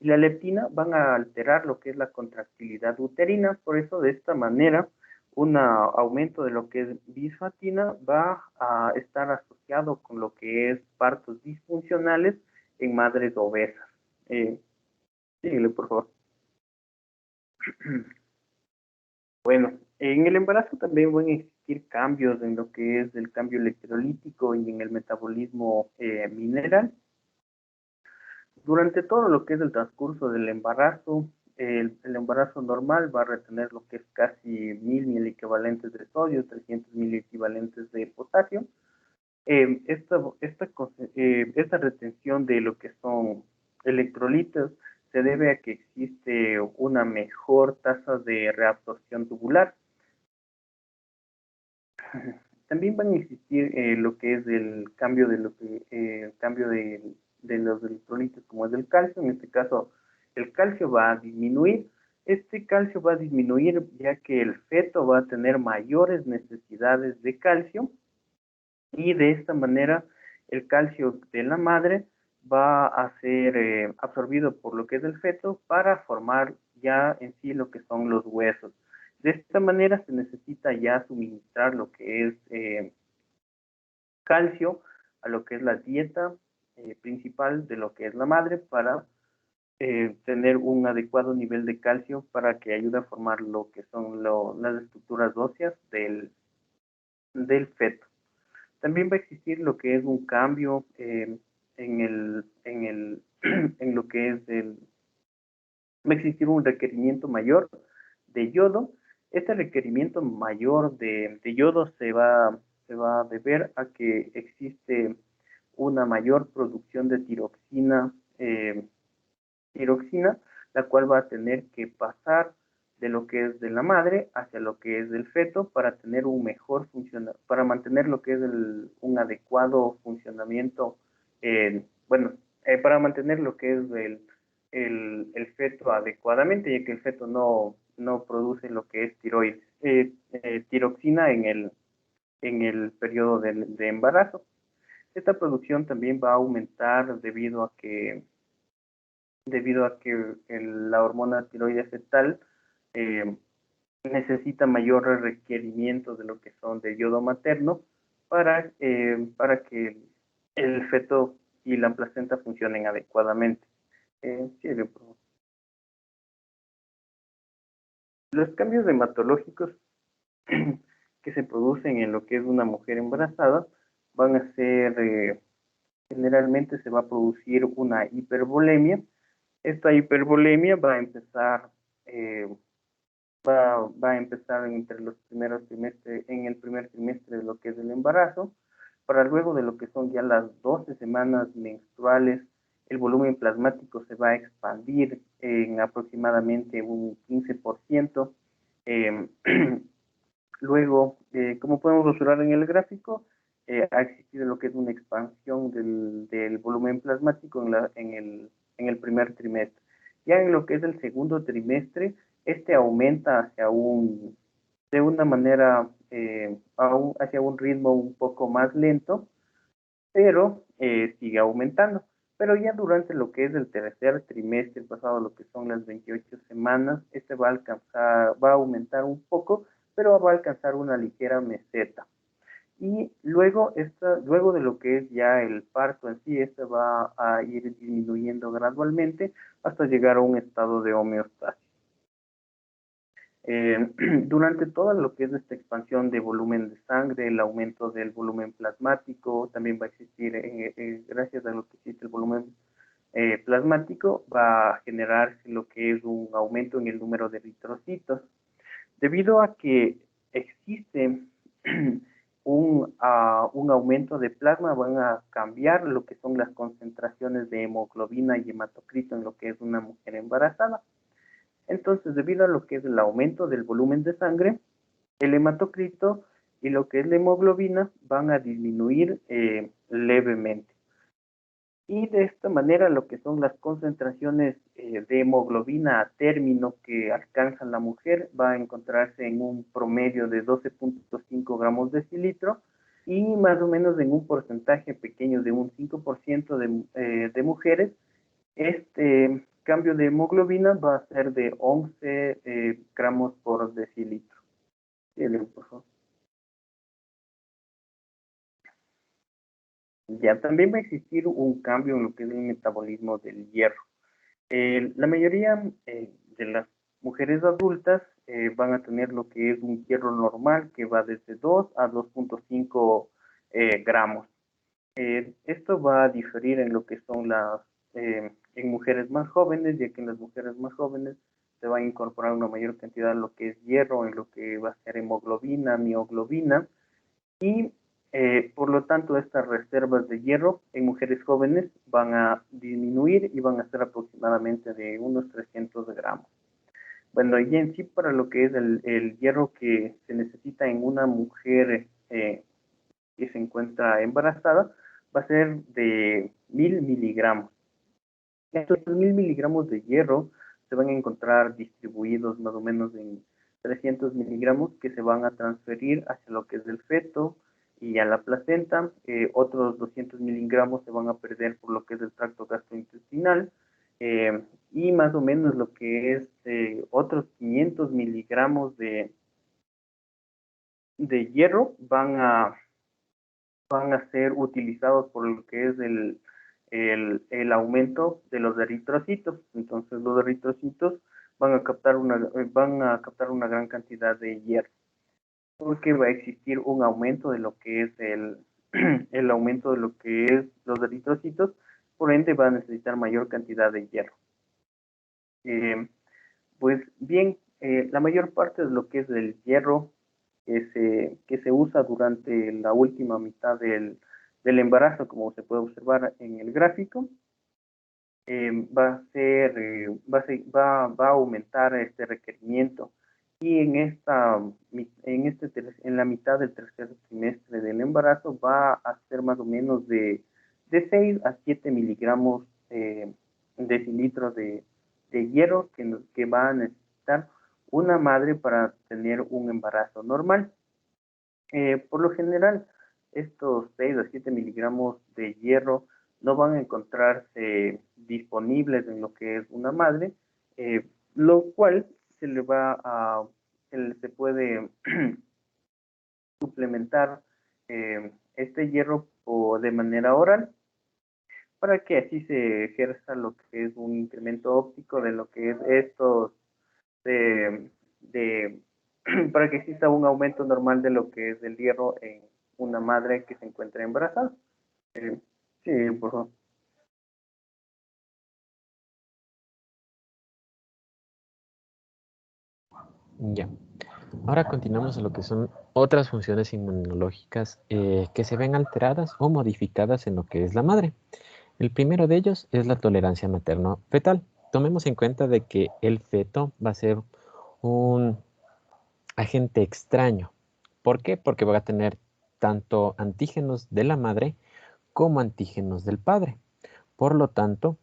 y la leptina van a alterar lo que es la contractilidad uterina. Por eso, de esta manera, un aumento de lo que es bisfatina va a estar asociado con lo que es partos disfuncionales en madres obesas. Síguele, por favor. Bueno, en el embarazo también van a existir cambios en lo que es el cambio electrolítico y en el metabolismo mineral. Durante todo lo que es el transcurso del embarazo, el embarazo normal va a retener lo que es casi 1000 equivalentes de sodio, 300 equivalentes de potasio. Esta retención de lo que son electrolitos se debe a que existe una mejor tasa de reabsorción tubular. También van a existir lo que es el cambio de de los electrolitos como es el calcio. En este caso, el calcio va a disminuir. Este calcio va a disminuir ya que el feto va a tener mayores necesidades de calcio y de esta manera el calcio de la madre va a ser absorbido por lo que es el feto para formar ya en sí lo que son los huesos. De esta manera se necesita ya suministrar lo que es calcio a lo que es la dieta principal de lo que es la madre para tener un adecuado nivel de calcio para que ayude a formar lo que son las estructuras óseas del feto. También va a existir lo que es un cambio en lo que es va a existir un requerimiento mayor de yodo. Este requerimiento mayor de yodo se va a deber a que existe una mayor producción de tiroxina, la cual va a tener que pasar de lo que es de la madre hacia lo que es del feto para tener un mejor funcionamiento, para mantener lo que es un adecuado funcionamiento, para mantener lo que es el feto adecuadamente, ya que el feto no produce lo que es tiroxina en el periodo de embarazo. Esta producción también va a aumentar debido a que la hormona tiroides fetal eh, necesita mayores requerimientos de lo que son de yodo materno para que el feto y la placenta funcionen adecuadamente. Sí, los cambios hematológicos que se producen en lo que es una mujer embarazada van a ser, generalmente se va a producir una hipervolemia. Esta hipervolemia eh, va a empezar entre los primeros trimestres, en el primer trimestre de lo que es el embarazo, para luego de lo que son ya las 12 semanas menstruales, el volumen plasmático se va a expandir en aproximadamente un 15%. Eh, Luego, como podemos observar en el gráfico, ha existido lo que es una expansión del volumen plasmático en el primer trimestre. Ya en lo que es el segundo trimestre, este aumenta de una manera, hacia un ritmo un poco más lento, pero sigue aumentando. Pero ya durante lo que es el tercer trimestre, pasado lo que son las 28 semanas, este va a aumentar un poco, pero va a alcanzar una ligera meseta. Y luego de lo que es ya el parto en sí, este va a ir disminuyendo gradualmente hasta llegar a un estado de homeostasis. Durante toda lo que es esta expansión de volumen de sangre, el aumento del volumen plasmático, también va a existir, gracias a lo que existe el volumen plasmático, va a generarse lo que es un aumento en el número de eritrocitos. Debido a que existe un aumento de plasma, van a cambiar lo que son las concentraciones de hemoglobina y hematocrito en lo que es una mujer embarazada. Entonces, debido a lo que es el aumento del volumen de sangre, el hematocrito y lo que es la hemoglobina van a disminuir levemente. Y de esta manera lo que son las concentraciones de hemoglobina a término que alcanza la mujer va a encontrarse en un promedio de 12.5 gramos de decilitro y más o menos en un porcentaje pequeño de un 5% de mujeres, este cambio de hemoglobina va a ser de 11 gramos por decilitro. Sí, por favor. Ya también va a existir un cambio en lo que es el metabolismo del hierro. La mayoría de las mujeres adultas van a tener lo que es un hierro normal que va desde 2 a 2.5 gramos. Esto va a diferir en lo que son en mujeres más jóvenes, ya que en las mujeres más jóvenes se va a incorporar una mayor cantidad de lo que es hierro, en lo que va a ser hemoglobina, mioglobina, y por lo tanto estas reservas de hierro en mujeres jóvenes van a disminuir y van a ser aproximadamente de unos 300 gramos. Bueno, y en sí para lo que es el hierro que se necesita en una mujer que se encuentra embarazada, va a ser de 1.000 miligramos. Estos 1.000 miligramos de hierro se van a encontrar distribuidos más o menos en 300 miligramos que se van a transferir hacia lo que es el feto y a la placenta. Otros 200 miligramos se van a perder por lo que es el tracto gastrointestinal. Y más o menos lo que es otros 500 miligramos de hierro van a ser utilizados por lo que es el aumento de los eritrocitos. Entonces los eritrocitos van a captar una gran cantidad de hierro, porque va a existir un aumento de lo que es el aumento de lo que es los eritrocitos, por ende va a necesitar mayor cantidad de hierro. Pues bien, la mayor parte de lo que es el hierro que se usa durante la última mitad del embarazo, como se puede observar en el gráfico, va a aumentar este requerimiento. Y en la mitad del tercer trimestre del embarazo va a ser más o menos de 6 a 7 miligramos decilitros de hierro que va a necesitar una madre para tener un embarazo normal. Por lo general, estos 6 a 7 miligramos de hierro no van a encontrarse disponibles en lo que es una madre, lo cual se puede suplementar este hierro de manera oral para que así se ejerza lo que es un incremento óptico de lo que es estos de, de para que exista un aumento normal de lo que es el hierro en una madre que se encuentra embarazada. Eh, sí, por favor. Ya. Ahora continuamos a lo que son otras funciones inmunológicas que se ven alteradas o modificadas en lo que es la madre. El primero de ellos es la tolerancia materno-fetal. Tomemos en cuenta de que el feto va a ser un agente extraño. ¿Por qué? Porque va a tener tanto antígenos de la madre como antígenos del padre. Por lo tanto,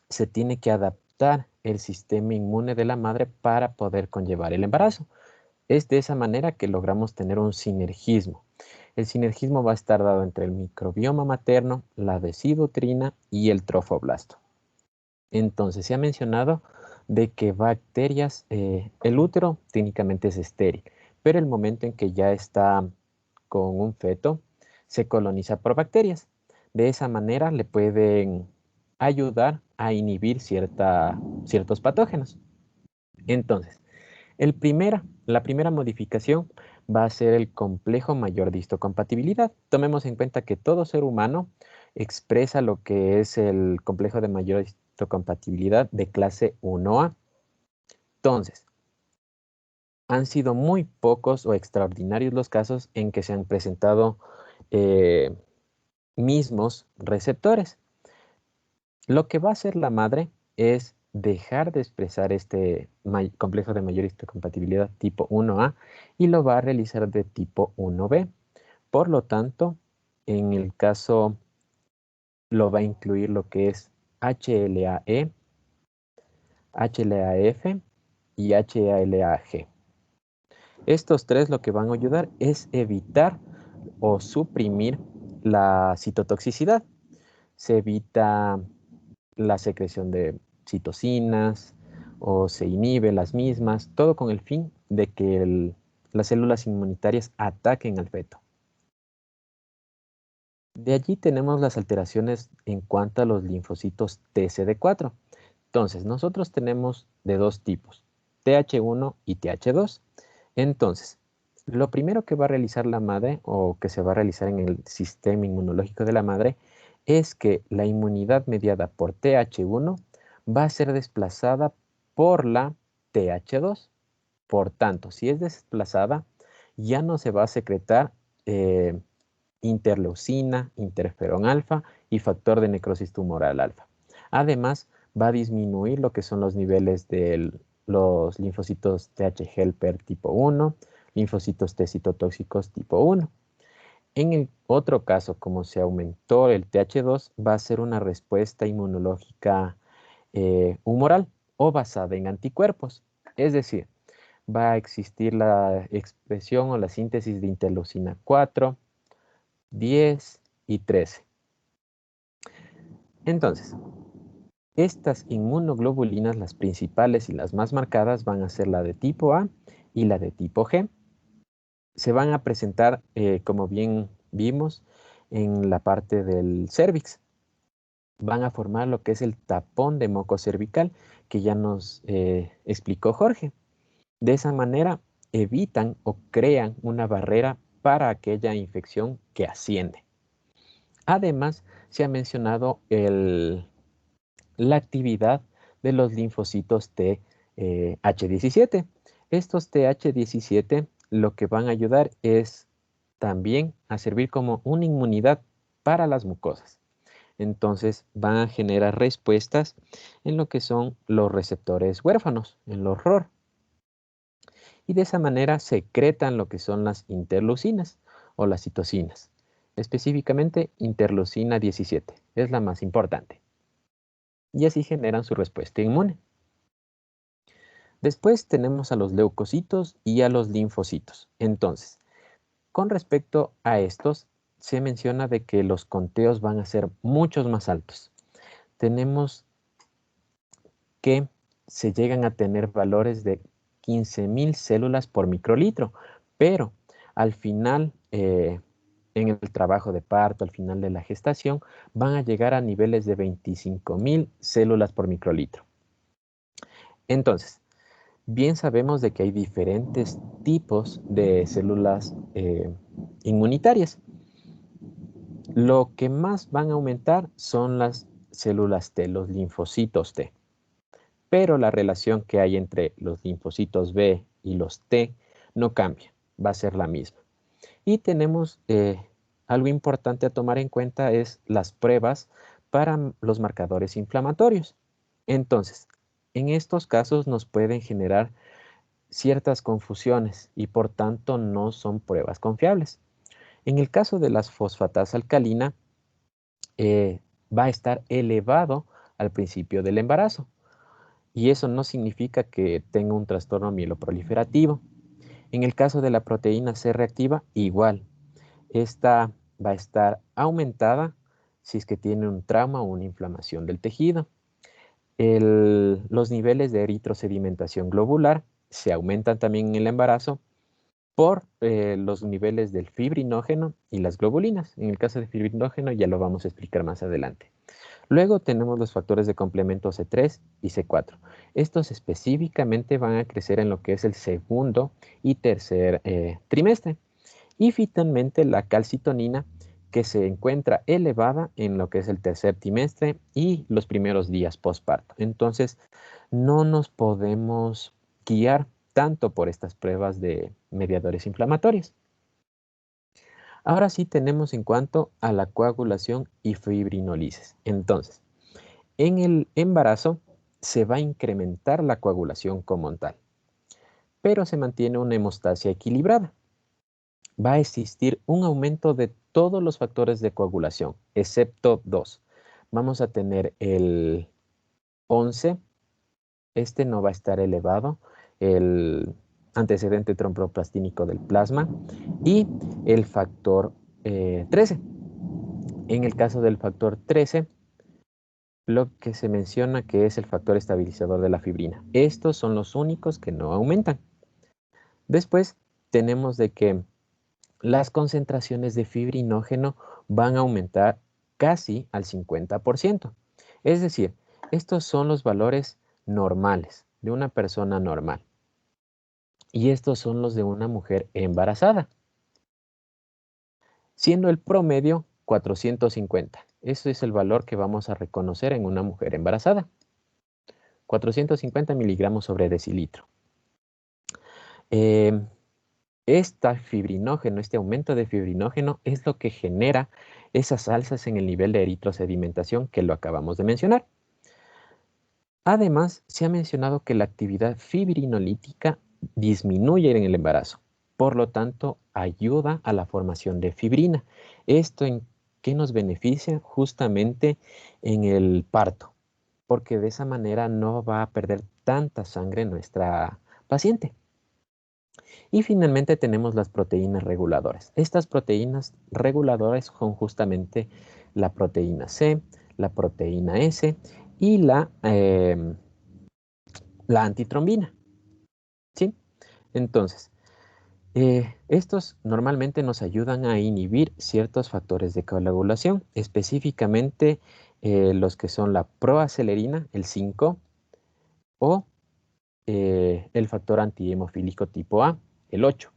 se tiene que adaptar el sistema inmune de la madre para poder conllevar el embarazo. Es de esa manera que logramos tener un sinergismo. El sinergismo va a estar dado entre el microbioma materno, la decidutrina y el trofoblasto. Entonces, se ha mencionado de que bacterias, el útero técnicamente es estéril, pero el momento en que ya está con un feto, se coloniza por bacterias. De esa manera le pueden ayudar a inhibir ciertos patógenos. Entonces, La primera modificación va a ser el complejo mayor de histocompatibilidad. Tomemos en cuenta que todo ser humano expresa lo que es el complejo de mayor histocompatibilidad de clase 1A. Entonces, han sido muy pocos o extraordinarios los casos en que se han presentado eh, mismos receptores. Lo que va a hacer la madre es dejar de expresar este complejo de mayor histocompatibilidad tipo 1A y lo va a realizar de tipo 1B. Por lo tanto, en el caso lo va a incluir lo que es HLA-E, HLA-F y HLA-G. Estos tres lo que van a ayudar es evitar o suprimir la citotoxicidad. Se evita la secreción de citocinas o se inhibe las mismas, todo con el fin de que las células inmunitarias ataquen al feto. De allí tenemos las alteraciones en cuanto a los linfocitos TCD4. Entonces, nosotros tenemos de dos tipos, TH1 y TH2. Entonces, lo primero que va a realizar la madre o que se va a realizar en el sistema inmunológico de la madre es que la inmunidad mediada por TH1 va a ser desplazada por la TH2. Por tanto, si es desplazada, ya no se va a secretar interleucina, interferón alfa y factor de necrosis tumoral alfa. Además, va a disminuir lo que son los niveles de los linfocitos TH helper tipo 1, linfocitos T citotóxicos tipo 1. En el otro caso, como se aumentó el TH2, va a ser una respuesta inmunológica humoral o basada en anticuerpos. Es decir, va a existir la expresión o la síntesis de interleucina 4, 10 y 13. Entonces, estas inmunoglobulinas, las principales y las más marcadas, van a ser la de tipo A y la de tipo G. Se van a presentar, como bien vimos, en la parte del cérvix. Van a formar lo que es el tapón de moco cervical, que ya nos explicó Jorge. De esa manera, evitan o crean una barrera para aquella infección que asciende. Además, se ha mencionado la actividad de los linfocitos TH17. Estos TH17 lo que van a ayudar es también a servir como una inmunidad para las mucosas. Entonces van a generar respuestas en lo que son los receptores huérfanos, en los ROR. Y de esa manera secretan lo que son las interleucinas o las citocinas. Específicamente interleucina 17, es la más importante. Y así generan su respuesta inmune. Después tenemos a los leucocitos y a los linfocitos. Entonces, con respecto a estos, se menciona de que los conteos van a ser muchos más altos. Tenemos que se llegan a tener valores de 15.000 células por microlitro, pero al final, en el trabajo de parto, al final de la gestación, van a llegar a niveles de 25.000 células por microlitro. Entonces, bien sabemos de que hay diferentes tipos de células inmunitarias. Lo que más van a aumentar son las células T, los linfocitos T. Pero la relación que hay entre los linfocitos B y los T no cambia, va a ser la misma. Y tenemos algo importante a tomar en cuenta es las pruebas para los marcadores inflamatorios. Entonces, en estos casos nos pueden generar ciertas confusiones y por tanto no son pruebas confiables. En el caso de las fosfatasa alcalina, va a estar elevado al principio del embarazo y eso no significa que tenga un trastorno mieloproliferativo. En el caso de la proteína C reactiva, igual, esta va a estar aumentada si es que tiene un trauma o una inflamación del tejido. Los niveles de eritrosedimentación globular se aumentan también en el embarazo por los niveles del fibrinógeno y las globulinas. En el caso de fibrinógeno ya lo vamos a explicar más adelante. Luego tenemos los factores de complemento C3 y C4. Estos específicamente van a crecer en lo que es el segundo y tercer trimestre. Y finalmente la calcitonina, que se encuentra elevada en lo que es el tercer trimestre y los primeros días postparto. Entonces, no nos podemos guiar tanto por estas pruebas de mediadores inflamatorios. Ahora sí tenemos en cuanto a la coagulación y fibrinólisis. Entonces, en el embarazo se va a incrementar la coagulación como tal, pero se mantiene una hemostasia equilibrada. Va a existir un aumento de todos los factores de coagulación, excepto dos. Vamos a tener el 11, este no va a estar elevado, el antecedente tromboplastínico del plasma y el factor 13. En el caso del factor 13, lo que se menciona que es el factor estabilizador de la fibrina. Estos son los únicos que no aumentan. Después tenemos de que las concentraciones de fibrinógeno van a aumentar casi al 50%. Es decir, estos son los valores normales de una persona normal. Y estos son los de una mujer embarazada, siendo el promedio 450. Eso es el valor que vamos a reconocer en una mujer embarazada. 450 miligramos sobre decilitro. Este aumento de fibrinógeno es lo que genera esas alzas en el nivel de eritrosedimentación que lo acabamos de mencionar. Además, se ha mencionado que la actividad fibrinolítica disminuye en el embarazo, por lo tanto, ayuda a la formación de fibrina. ¿Esto en qué nos beneficia? Justamente en el parto, porque de esa manera no va a perder tanta sangre nuestra paciente. Y finalmente tenemos las proteínas reguladoras. Estas proteínas reguladoras son justamente la proteína C, la proteína S y la antitrombina. ¿Sí? Entonces, estos normalmente nos ayudan a inhibir ciertos factores de coagulación, específicamente los que son la proacelerina, el 5, o el factor antihemofílico tipo A, el 8.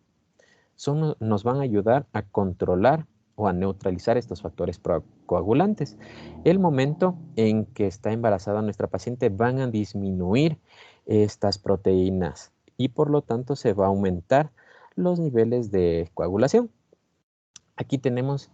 Nos van a ayudar a controlar o a neutralizar estos factores coagulantes. El momento en que está embarazada nuestra paciente van a disminuir estas proteínas y por lo tanto se va a aumentar los niveles de coagulación. Aquí tenemos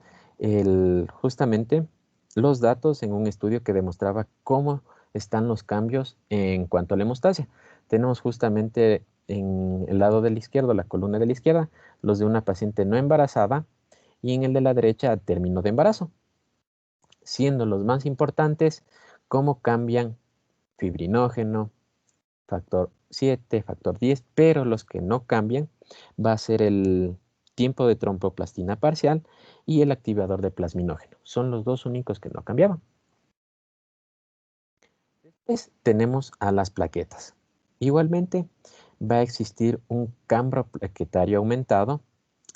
justamente los datos en un estudio que demostraba cómo están los cambios en cuanto a la hemostasia. Tenemos justamente en el lado de la izquierda, la columna de la izquierda, los de una paciente no embarazada y en el de la derecha a término de embarazo, siendo los más importantes cómo cambian fibrinógeno, factor 7, factor 10, pero los que no cambian va a ser el tiempo de tromboplastina parcial y el activador de plasminógeno. Son los dos únicos que no cambiaban. Después tenemos a las plaquetas. Igualmente va a existir un cambio plaquetario aumentado.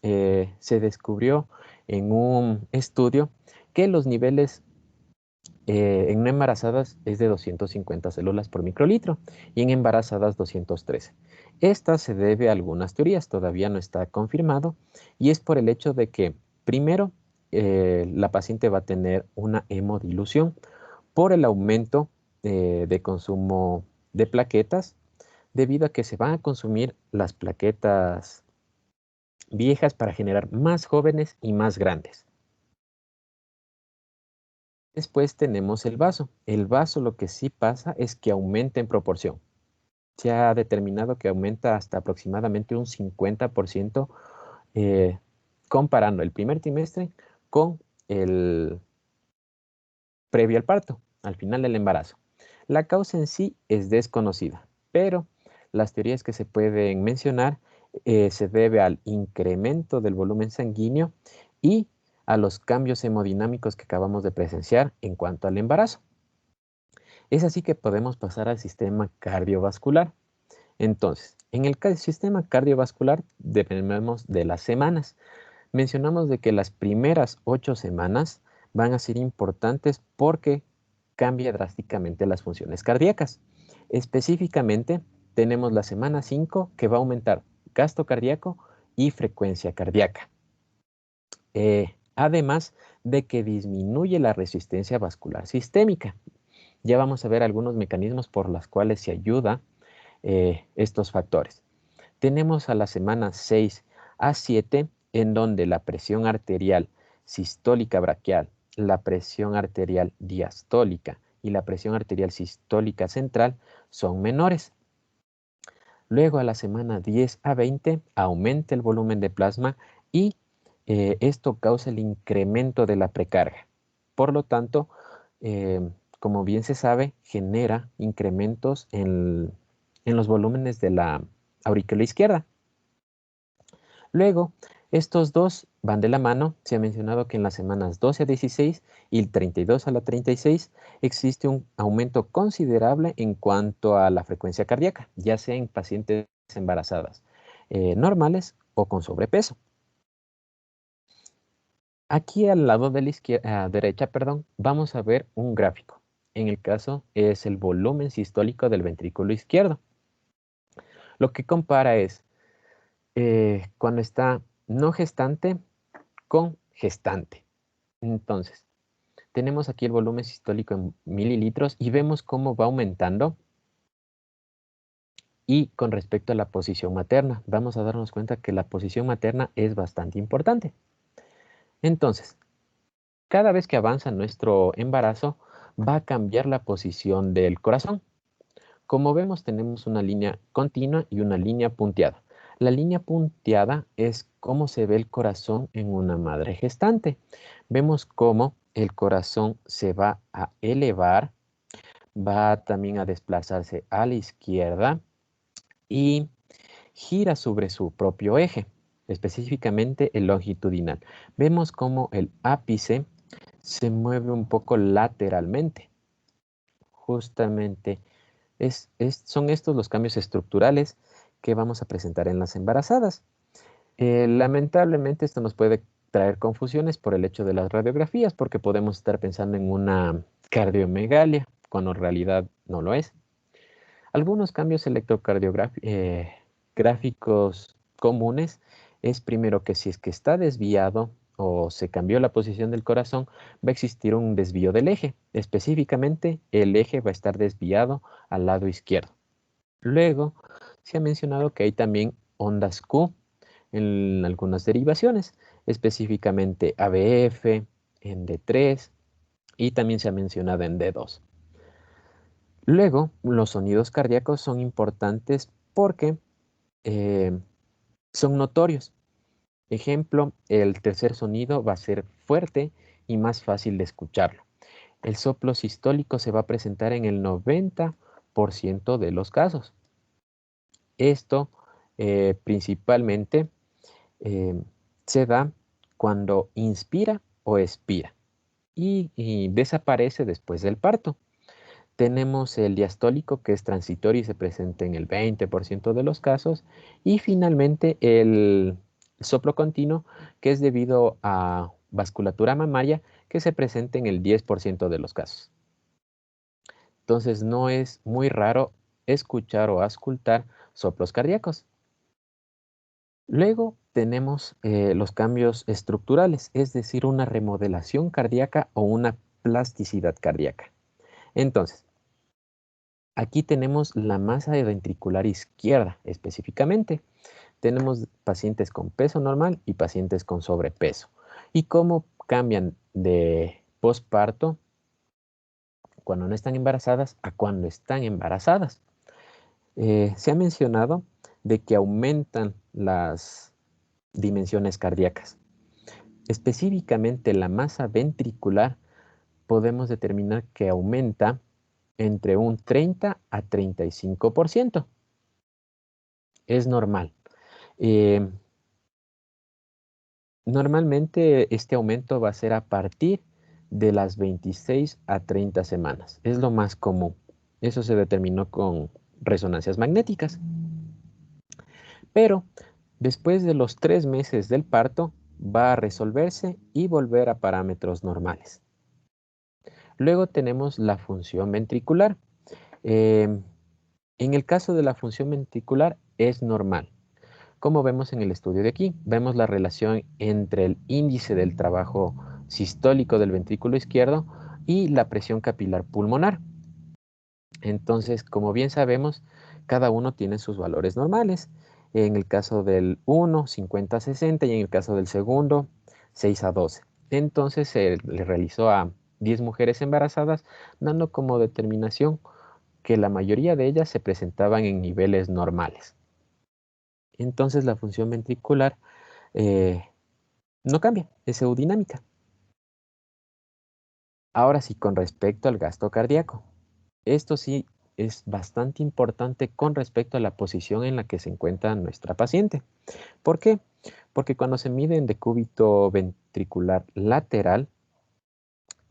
Se descubrió en un estudio que los niveles en no embarazadas es de 250 células por microlitro y en embarazadas 213. Esta se debe a algunas teorías, todavía no está confirmado, y es por el hecho de que, primero, la paciente va a tener una hemodilución por el aumento de consumo de plaquetas, debido a que se van a consumir las plaquetas viejas para generar más jóvenes y más grandes. Después tenemos el vaso. El vaso lo que sí pasa es que aumenta en proporción. Se ha determinado que aumenta hasta aproximadamente un 50% comparando el primer trimestre con el previo al parto, al final del embarazo. La causa en sí es desconocida, pero las teorías que se pueden mencionar se debe al incremento del volumen sanguíneo y a los cambios hemodinámicos que acabamos de presenciar en cuanto al embarazo. Es así que podemos pasar al sistema cardiovascular. Entonces, En el sistema cardiovascular dependemos de las semanas. Mencionamos de que las primeras 8 semanas van a ser importantes porque cambia drásticamente las funciones cardíacas. Específicamente, tenemos la semana 5 que va a aumentar gasto cardíaco y frecuencia cardíaca. Además de que disminuye la resistencia vascular sistémica. Ya vamos a ver algunos mecanismos por los cuales se ayuda estos factores. Tenemos a la semana 6 a 7 en donde la presión arterial sistólica braquial, la presión arterial diastólica y la presión arterial sistólica central son menores. Luego a la semana 10 a 20 aumenta el volumen de plasma y esto causa el incremento de la precarga. Por lo tanto, como bien se sabe, genera incrementos en los volúmenes de la aurícula izquierda. Luego, estos dos van de la mano. Se ha mencionado que en las semanas 12 a 16 y el 32 a la 36 existe un aumento considerable en cuanto a la frecuencia cardíaca, ya sea en pacientes embarazadas normales o con sobrepeso. Aquí al lado de la derecha, perdón, vamos a ver un gráfico. En el caso es el volumen sistólico del ventrículo izquierdo. Lo que compara es cuando está no gestante con gestante. Entonces, tenemos aquí el volumen sistólico en mililitros y vemos cómo va aumentando. Y con respecto a la posición materna, vamos a darnos cuenta que la posición materna es bastante importante. Entonces, cada vez que avanza nuestro embarazo, va a cambiar la posición del corazón. Como vemos, tenemos una línea continua y una línea punteada. La línea punteada es cómo se ve el corazón en una madre gestante. Vemos cómo el corazón se va a elevar, va también a desplazarse a la izquierda y gira sobre su propio eje, específicamente el longitudinal. Vemos cómo el ápice se mueve un poco lateralmente. Justamente son estos los cambios estructurales que vamos a presentar en las embarazadas. Lamentablemente esto nos puede traer confusiones por el hecho de las radiografías, porque podemos estar pensando en una cardiomegalia, cuando en realidad no lo es. Algunos cambios electrocardiográficos comunes es primero que si es que está desviado o se cambió la posición del corazón, va a existir un desvío del eje. Específicamente, el eje va a estar desviado al lado izquierdo. Luego, se ha mencionado que hay también ondas Q en algunas derivaciones, específicamente ABF, en D3 y también se ha mencionado en D2. Luego, los sonidos cardíacos son importantes porque son notorios. Ejemplo, el tercer sonido va a ser fuerte y más fácil de escucharlo. El soplo sistólico se va a presentar en el 90% de los casos. Esto principalmente se da cuando inspira o expira y desaparece después del parto. Tenemos el diastólico que es transitorio y se presenta en el 20% de los casos. Y finalmente el soplo continuo que es debido a vasculatura mamaria que se presenta en el 10% de los casos. Entonces no es muy raro escuchar o auscultar soplos cardíacos. Luego tenemos los cambios estructurales, es decir, una remodelación cardíaca o una plasticidad cardíaca. Entonces, aquí tenemos la masa ventricular izquierda específicamente. Tenemos pacientes con peso normal y pacientes con sobrepeso. ¿Y cómo cambian de posparto cuando no están embarazadas a cuando están embarazadas? Se ha mencionado de que aumentan las dimensiones cardíacas. Específicamente la masa ventricular podemos determinar que aumenta entre un 30 a 35%. Es normal. Normalmente este aumento va a ser a partir de las 26 a 30 semanas. Es lo más común. Eso se determinó con resonancias magnéticas. Pero después de los 3 meses del parto, va a resolverse y volver a parámetros normales. Luego tenemos la función ventricular. En el caso de la función ventricular es normal. Como vemos en el estudio de aquí, vemos la relación entre el índice del trabajo sistólico del ventrículo izquierdo y la presión capilar pulmonar. Entonces, como bien sabemos, cada uno tiene sus valores normales. En el caso del 1, 50 a 60 y en el caso del segundo, 6 a 12. Entonces se le realizó a 10 mujeres embarazadas, dando como determinación que la mayoría de ellas se presentaban en niveles normales. Entonces la función ventricular eh, no cambia, es euddinámica. Ahora sí, con respecto al gasto cardíaco. Esto sí es bastante importante con respecto a la posición en la que se encuentra nuestra paciente. ¿Por qué? Porque cuando se mide en decúbito ventricular lateral,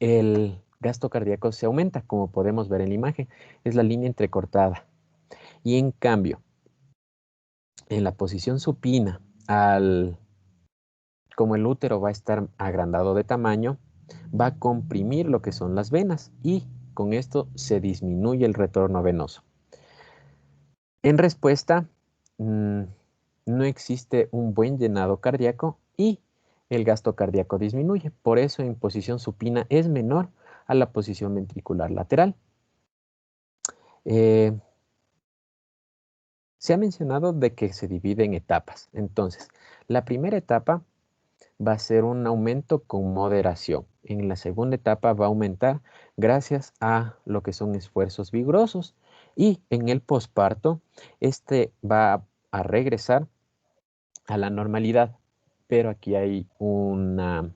el gasto cardíaco se aumenta, como podemos ver en la imagen. Es la línea entrecortada. Y en cambio, en la posición supina, como el útero va a estar agrandado de tamaño, va a comprimir lo que son las venas y con esto se disminuye el retorno venoso. En respuesta, no existe un buen llenado cardíaco y el gasto cardíaco disminuye. Por eso en posición supina es menor a la posición ventricular lateral. Se ha mencionado de que se divide en etapas. Entonces, la primera etapa va a ser un aumento con moderación. En la segunda etapa va a aumentar gracias a lo que son esfuerzos vigorosos. Y en el posparto, este va a regresar a la normalidad. Pero aquí hay una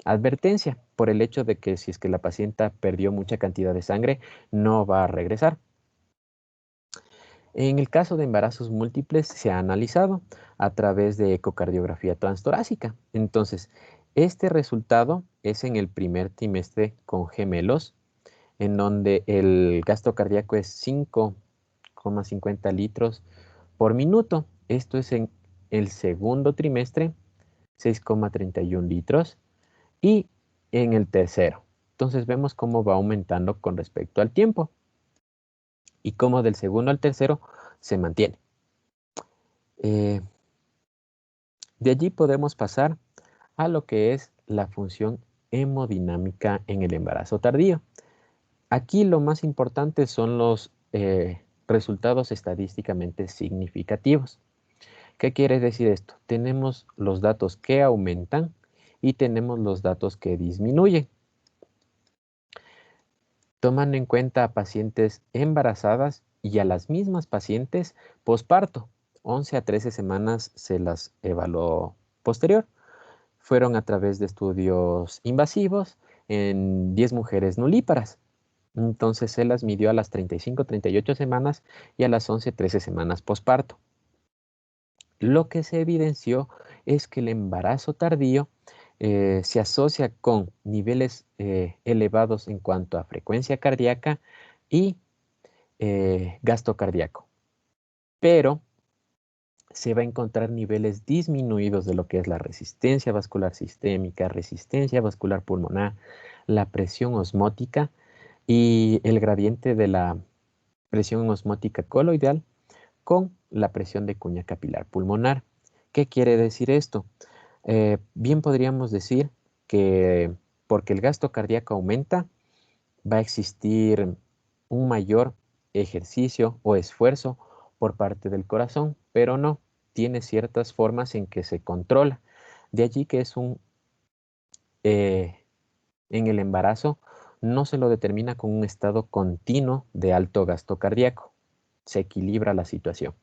advertencia por el hecho de que si es que la paciente perdió mucha cantidad de sangre, no va a regresar. En el caso de embarazos múltiples se ha analizado a través de ecocardiografía transtorácica. Entonces, este resultado es en el primer trimestre con gemelos, en donde el gasto cardíaco es 5,50 litros por minuto. Esto es en el segundo trimestre, 6,31 litros, y en el tercero. Entonces vemos cómo va aumentando con respecto al tiempo y cómo del segundo al tercero se mantiene. De allí podemos pasar a lo que es la función hemodinámica en el embarazo tardío. Aquí lo más importante son los resultados estadísticamente significativos. ¿Qué quiere decir esto? Tenemos los datos que aumentan y tenemos los datos que disminuyen. Tomando en cuenta a pacientes embarazadas y a las mismas pacientes posparto. 11 a 13 semanas se las evaluó posterior. Fueron a través de estudios invasivos en 10 mujeres nulíparas. Entonces se las midió a las 35, 38 semanas y a las 11, 13 semanas posparto. Lo que se evidenció es que el embarazo tardío se asocia con niveles elevados en cuanto a frecuencia cardíaca y gasto cardíaco. Pero se va a encontrar niveles disminuidos de lo que es la resistencia vascular sistémica, resistencia vascular pulmonar, la presión osmótica y el gradiente de la presión osmótica coloidal con la presión de cuña capilar pulmonar. ¿Qué quiere decir esto? Bien podríamos decir que porque el gasto cardíaco aumenta, va a existir un mayor ejercicio o esfuerzo por parte del corazón, pero no, tiene ciertas formas en que se controla. De allí que es en el embarazo no se lo determina con un estado continuo de alto gasto cardíaco. Se equilibra la situación.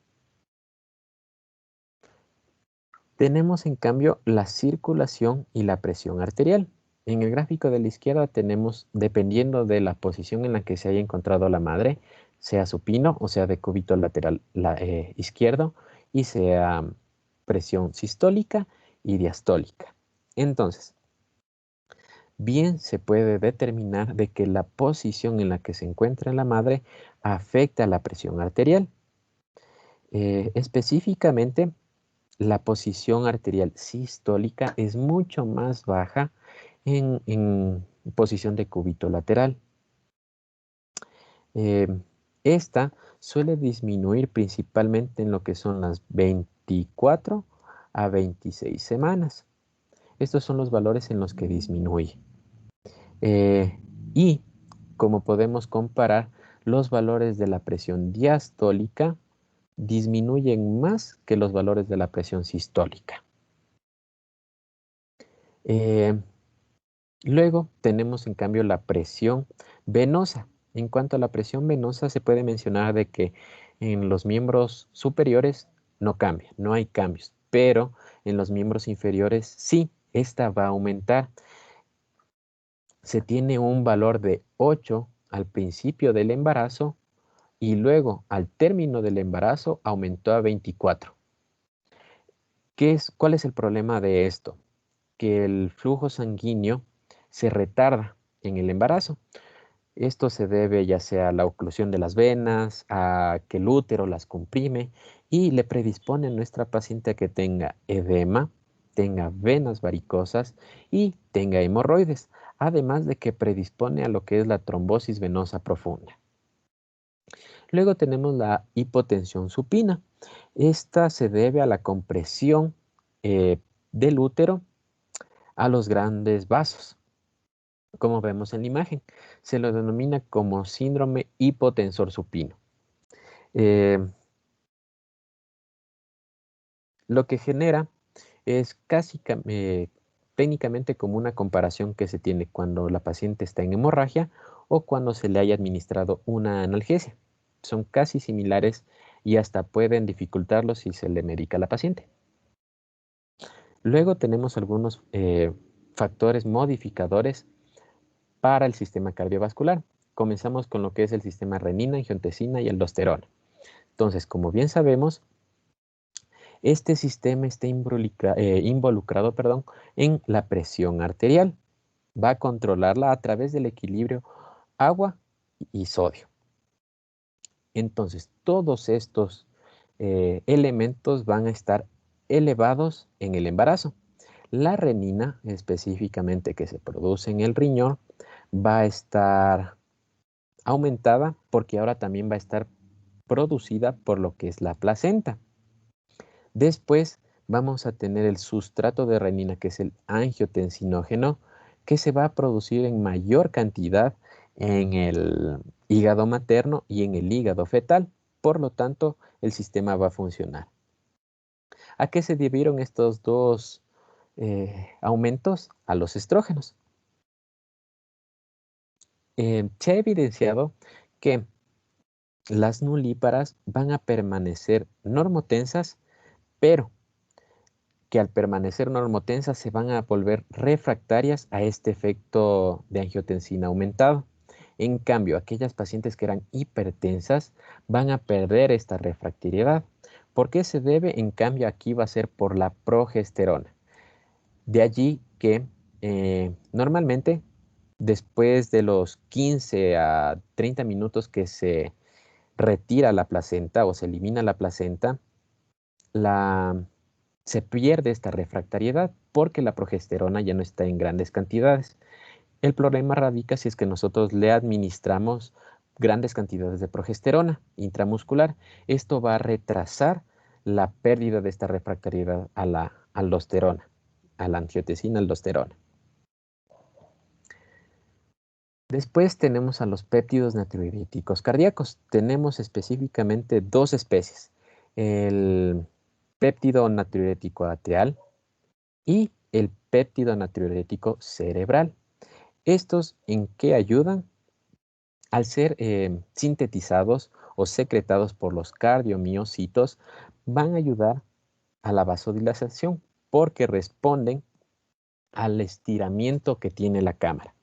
Tenemos en cambio la circulación y la presión arterial. En el gráfico de la izquierda tenemos, dependiendo de la posición en la que se haya encontrado la madre, sea supino o sea decúbito lateral izquierdo, y sea presión sistólica y diastólica. Entonces, bien se puede determinar de que la posición en la que se encuentra la madre afecta la presión arterial. Específicamente, la posición arterial sistólica es mucho más baja en posición de cúbito lateral. Eh, Esta suele disminuir principalmente en lo que son las 24 a 26 semanas. Estos son los valores en los que disminuye. Y como podemos comparar, los valores de la presión diastólica disminuyen más que los valores de la presión sistólica. Luego tenemos en cambio la presión venosa. En cuanto a la presión venosa, se puede mencionar de que en los miembros superiores no cambia, no hay cambios, pero en los miembros inferiores sí, esta va a aumentar. Se tiene un valor de 8 al principio del embarazo y luego al término del embarazo aumentó a 24. ¿Cuál es el problema de esto? Que el flujo sanguíneo se retarda en el embarazo. Esto se debe ya sea a la oclusión de las venas, a que el útero las comprime y le predispone a nuestra paciente a que tenga edema, tenga venas varicosas y tenga hemorroides, además de que predispone a lo que es la trombosis venosa profunda. Luego tenemos la hipotensión supina. Esta se debe a la compresión del útero a los grandes vasos. Como vemos en la imagen, se lo denomina como síndrome hipotensor supino. Lo que genera es casi técnicamente como una comparación que se tiene cuando la paciente está en hemorragia o cuando se le haya administrado una analgesia. Son casi similares y hasta pueden dificultarlo si se le medica a la paciente. Luego tenemos algunos factores modificadores para el sistema cardiovascular. Comenzamos con lo que es el sistema renina, angiotensina y aldosterona. Entonces, como bien sabemos, este sistema está involucrado en la presión arterial. Va a controlarla a través del equilibrio agua y sodio. Entonces, todos estos elementos van a estar elevados en el embarazo. La renina, específicamente que se produce en el riñón, va a estar aumentada porque ahora también va a estar producida por lo que es la placenta. Después vamos a tener el sustrato de renina, que es el angiotensinógeno, que se va a producir en mayor cantidad en el hígado materno y en el hígado fetal. Por lo tanto, el sistema va a funcionar. ¿A qué se debieron estos dos aumentos? A los estrógenos. Se ha evidenciado que las nulíparas van a permanecer normotensas, pero que al permanecer normotensas se van a volver refractarias a este efecto de angiotensina aumentado. En cambio, aquellas pacientes que eran hipertensas van a perder esta refractariedad. ¿Por qué se debe? En cambio, aquí va a ser por la progesterona. De allí que normalmente después de los 15 a 30 minutos que se retira la placenta o se elimina la placenta, se pierde esta refractariedad porque la progesterona ya no está en grandes cantidades. El problema radica si es que nosotros le administramos grandes cantidades de progesterona intramuscular. Esto va a retrasar la pérdida de esta refractariedad a la aldosterona, a la angiotensina aldosterona. Después tenemos a los péptidos natriuréticos cardíacos. Tenemos específicamente dos especies. El péptido natriurético atrial y el péptido natriurético cerebral. ¿Estos en qué ayudan? Al ser sintetizados o secretados por los cardiomiocitos, van a ayudar a la vasodilatación porque responden al estiramiento que tiene la cámara.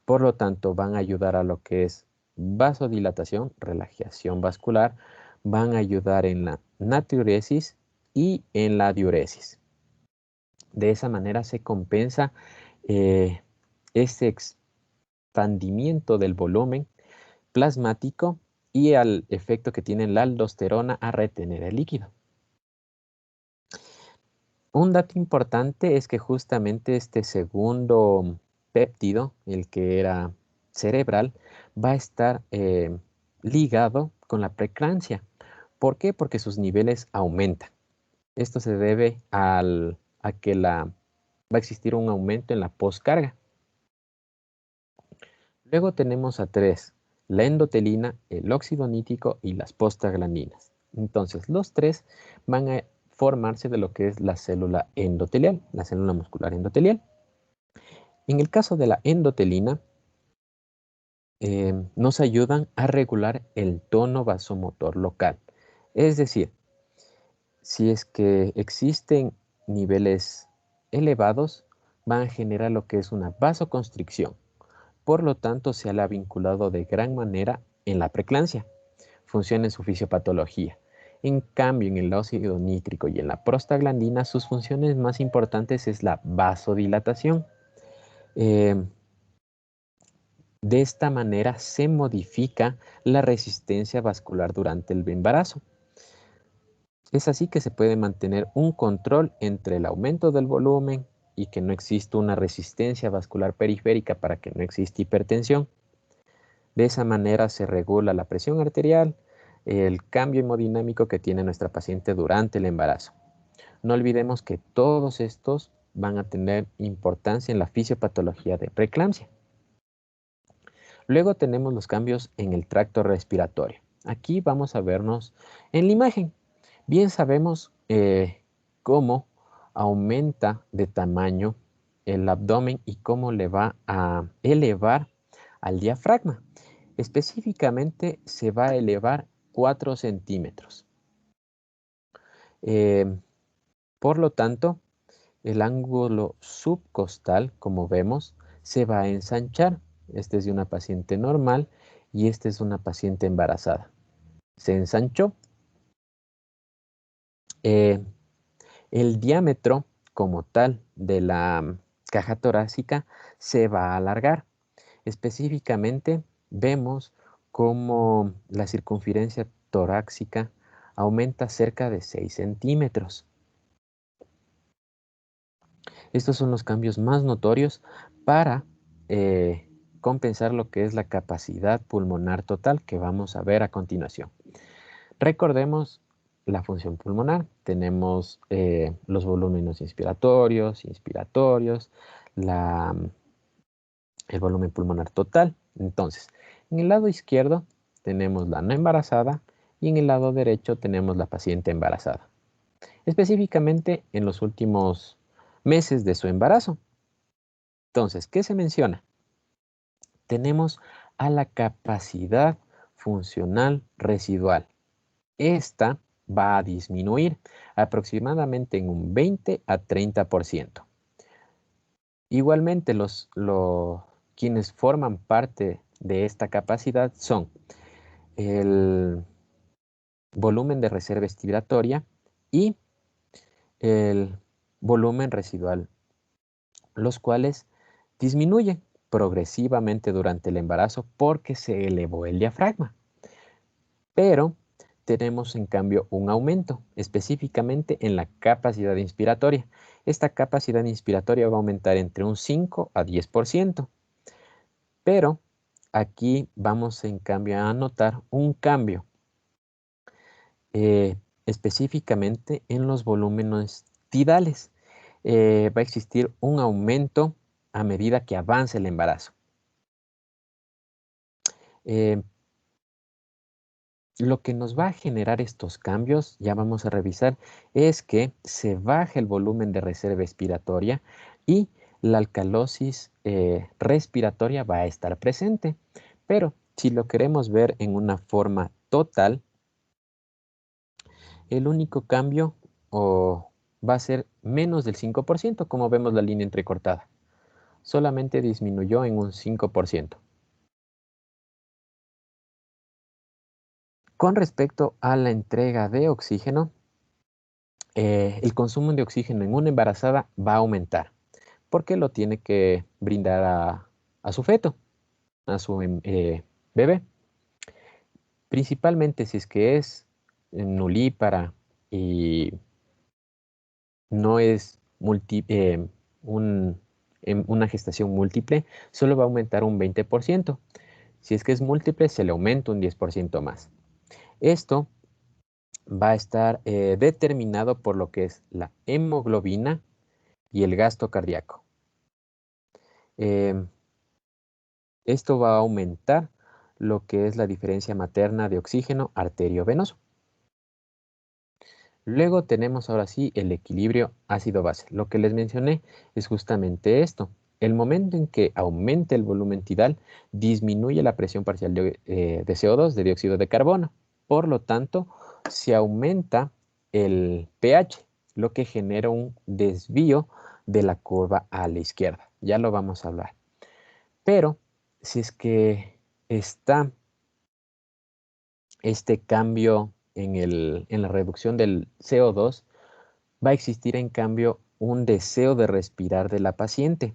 Por lo tanto, van a ayudar a lo que es vasodilatación, relajación vascular, van a ayudar en la natriuresis y en la diuresis. De esa manera se compensa ese expandimiento del volumen plasmático y al efecto que tiene la aldosterona a retener el líquido. Un dato importante es que justamente este segundo péptido, el que era cerebral, va a estar ligado con la preeclampsia. ¿Por qué? Porque sus niveles aumentan. Esto se debe a que va a existir un aumento en la postcarga. Luego tenemos a tres: la endotelina, el óxido nítrico y las prostaglandinas. Entonces, los tres van a formarse de lo que es la célula endotelial, la célula muscular endotelial. En el caso de la endotelina, nos ayudan a regular el tono vasomotor local. Es decir, si es que existen niveles elevados, van a generar lo que es una vasoconstricción. Por lo tanto, se ha vinculado de gran manera en la preeclampsia. Funciona en su fisiopatología. En cambio, en el óxido nítrico y en la prostaglandina, sus funciones más importantes es la vasodilatación. De esta manera se modifica la resistencia vascular durante el embarazo. Es así que se puede mantener un control entre el aumento del volumen y que no exista una resistencia vascular periférica para que no exista hipertensión. De esa manera se regula la presión arterial, el cambio hemodinámico que tiene nuestra paciente durante el embarazo. No olvidemos que todos estos van a tener importancia en la fisiopatología de preeclampsia. Luego tenemos los cambios en el tracto respiratorio. Aquí vamos a vernos en la imagen. Bien sabemos cómo aumenta de tamaño el abdomen y cómo le va a elevar al diafragma. Específicamente se va a elevar 4 centímetros. Por lo tanto, el ángulo subcostal, como vemos, se va a ensanchar. Este es de una paciente normal y este es una paciente embarazada. Se ensanchó. El diámetro como tal de la caja torácica se va a alargar. Específicamente vemos cómo la circunferencia torácica aumenta cerca de 6 centímetros. Estos son los cambios más notorios para compensar lo que es la capacidad pulmonar total que vamos a ver a continuación. Recordemos la función pulmonar. Tenemos los volúmenes inspiratorios, el volumen pulmonar total. Entonces, en el lado izquierdo tenemos la no embarazada y en el lado derecho tenemos la paciente embarazada. Específicamente en los últimos meses de su embarazo. Entonces, ¿qué se menciona? Tenemos a la capacidad funcional residual. Esta va a disminuir aproximadamente en un 20 a 30%. Igualmente, quienes forman parte de esta capacidad son el volumen de reserva expiratoria y el volumen residual, los cuales disminuyen progresivamente durante el embarazo porque se elevó el diafragma. Pero tenemos en cambio un aumento, específicamente en la capacidad inspiratoria. Esta capacidad inspiratoria va a aumentar entre un 5 a 10%. Pero aquí vamos en cambio a notar un cambio, específicamente en los volúmenes tidales. Va a existir un aumento a medida que avance el embarazo. Lo que nos va a generar estos cambios, ya vamos a revisar, es que se baja el volumen de reserva expiratoria y la alcalosis respiratoria va a estar presente. Pero si lo queremos ver en una forma total, el único cambio va a ser menos del 5%, como vemos la línea entrecortada. Solamente disminuyó en un 5%. Con respecto a la entrega de oxígeno, el consumo de oxígeno en una embarazada va a aumentar porque lo tiene que brindar a su feto, a su bebé. Principalmente si es que es nulípara y no es una gestación múltiple, solo va a aumentar un 20%. Si es que es múltiple, se le aumenta un 10% más. Esto va a estar determinado por lo que es la hemoglobina y el gasto cardíaco. Esto va a aumentar lo que es la diferencia materna de oxígeno arteriovenoso. Luego tenemos ahora sí el equilibrio ácido-base. Lo que les mencioné es justamente esto. El momento en que aumente el volumen tidal, disminuye la presión parcial de CO2, de dióxido de carbono. Por lo tanto, se aumenta el pH, lo que genera un desvío de la curva a la izquierda. Ya lo vamos a hablar. Pero si es que está este cambio en la reducción del CO2, va a existir en cambio un deseo de respirar de la paciente.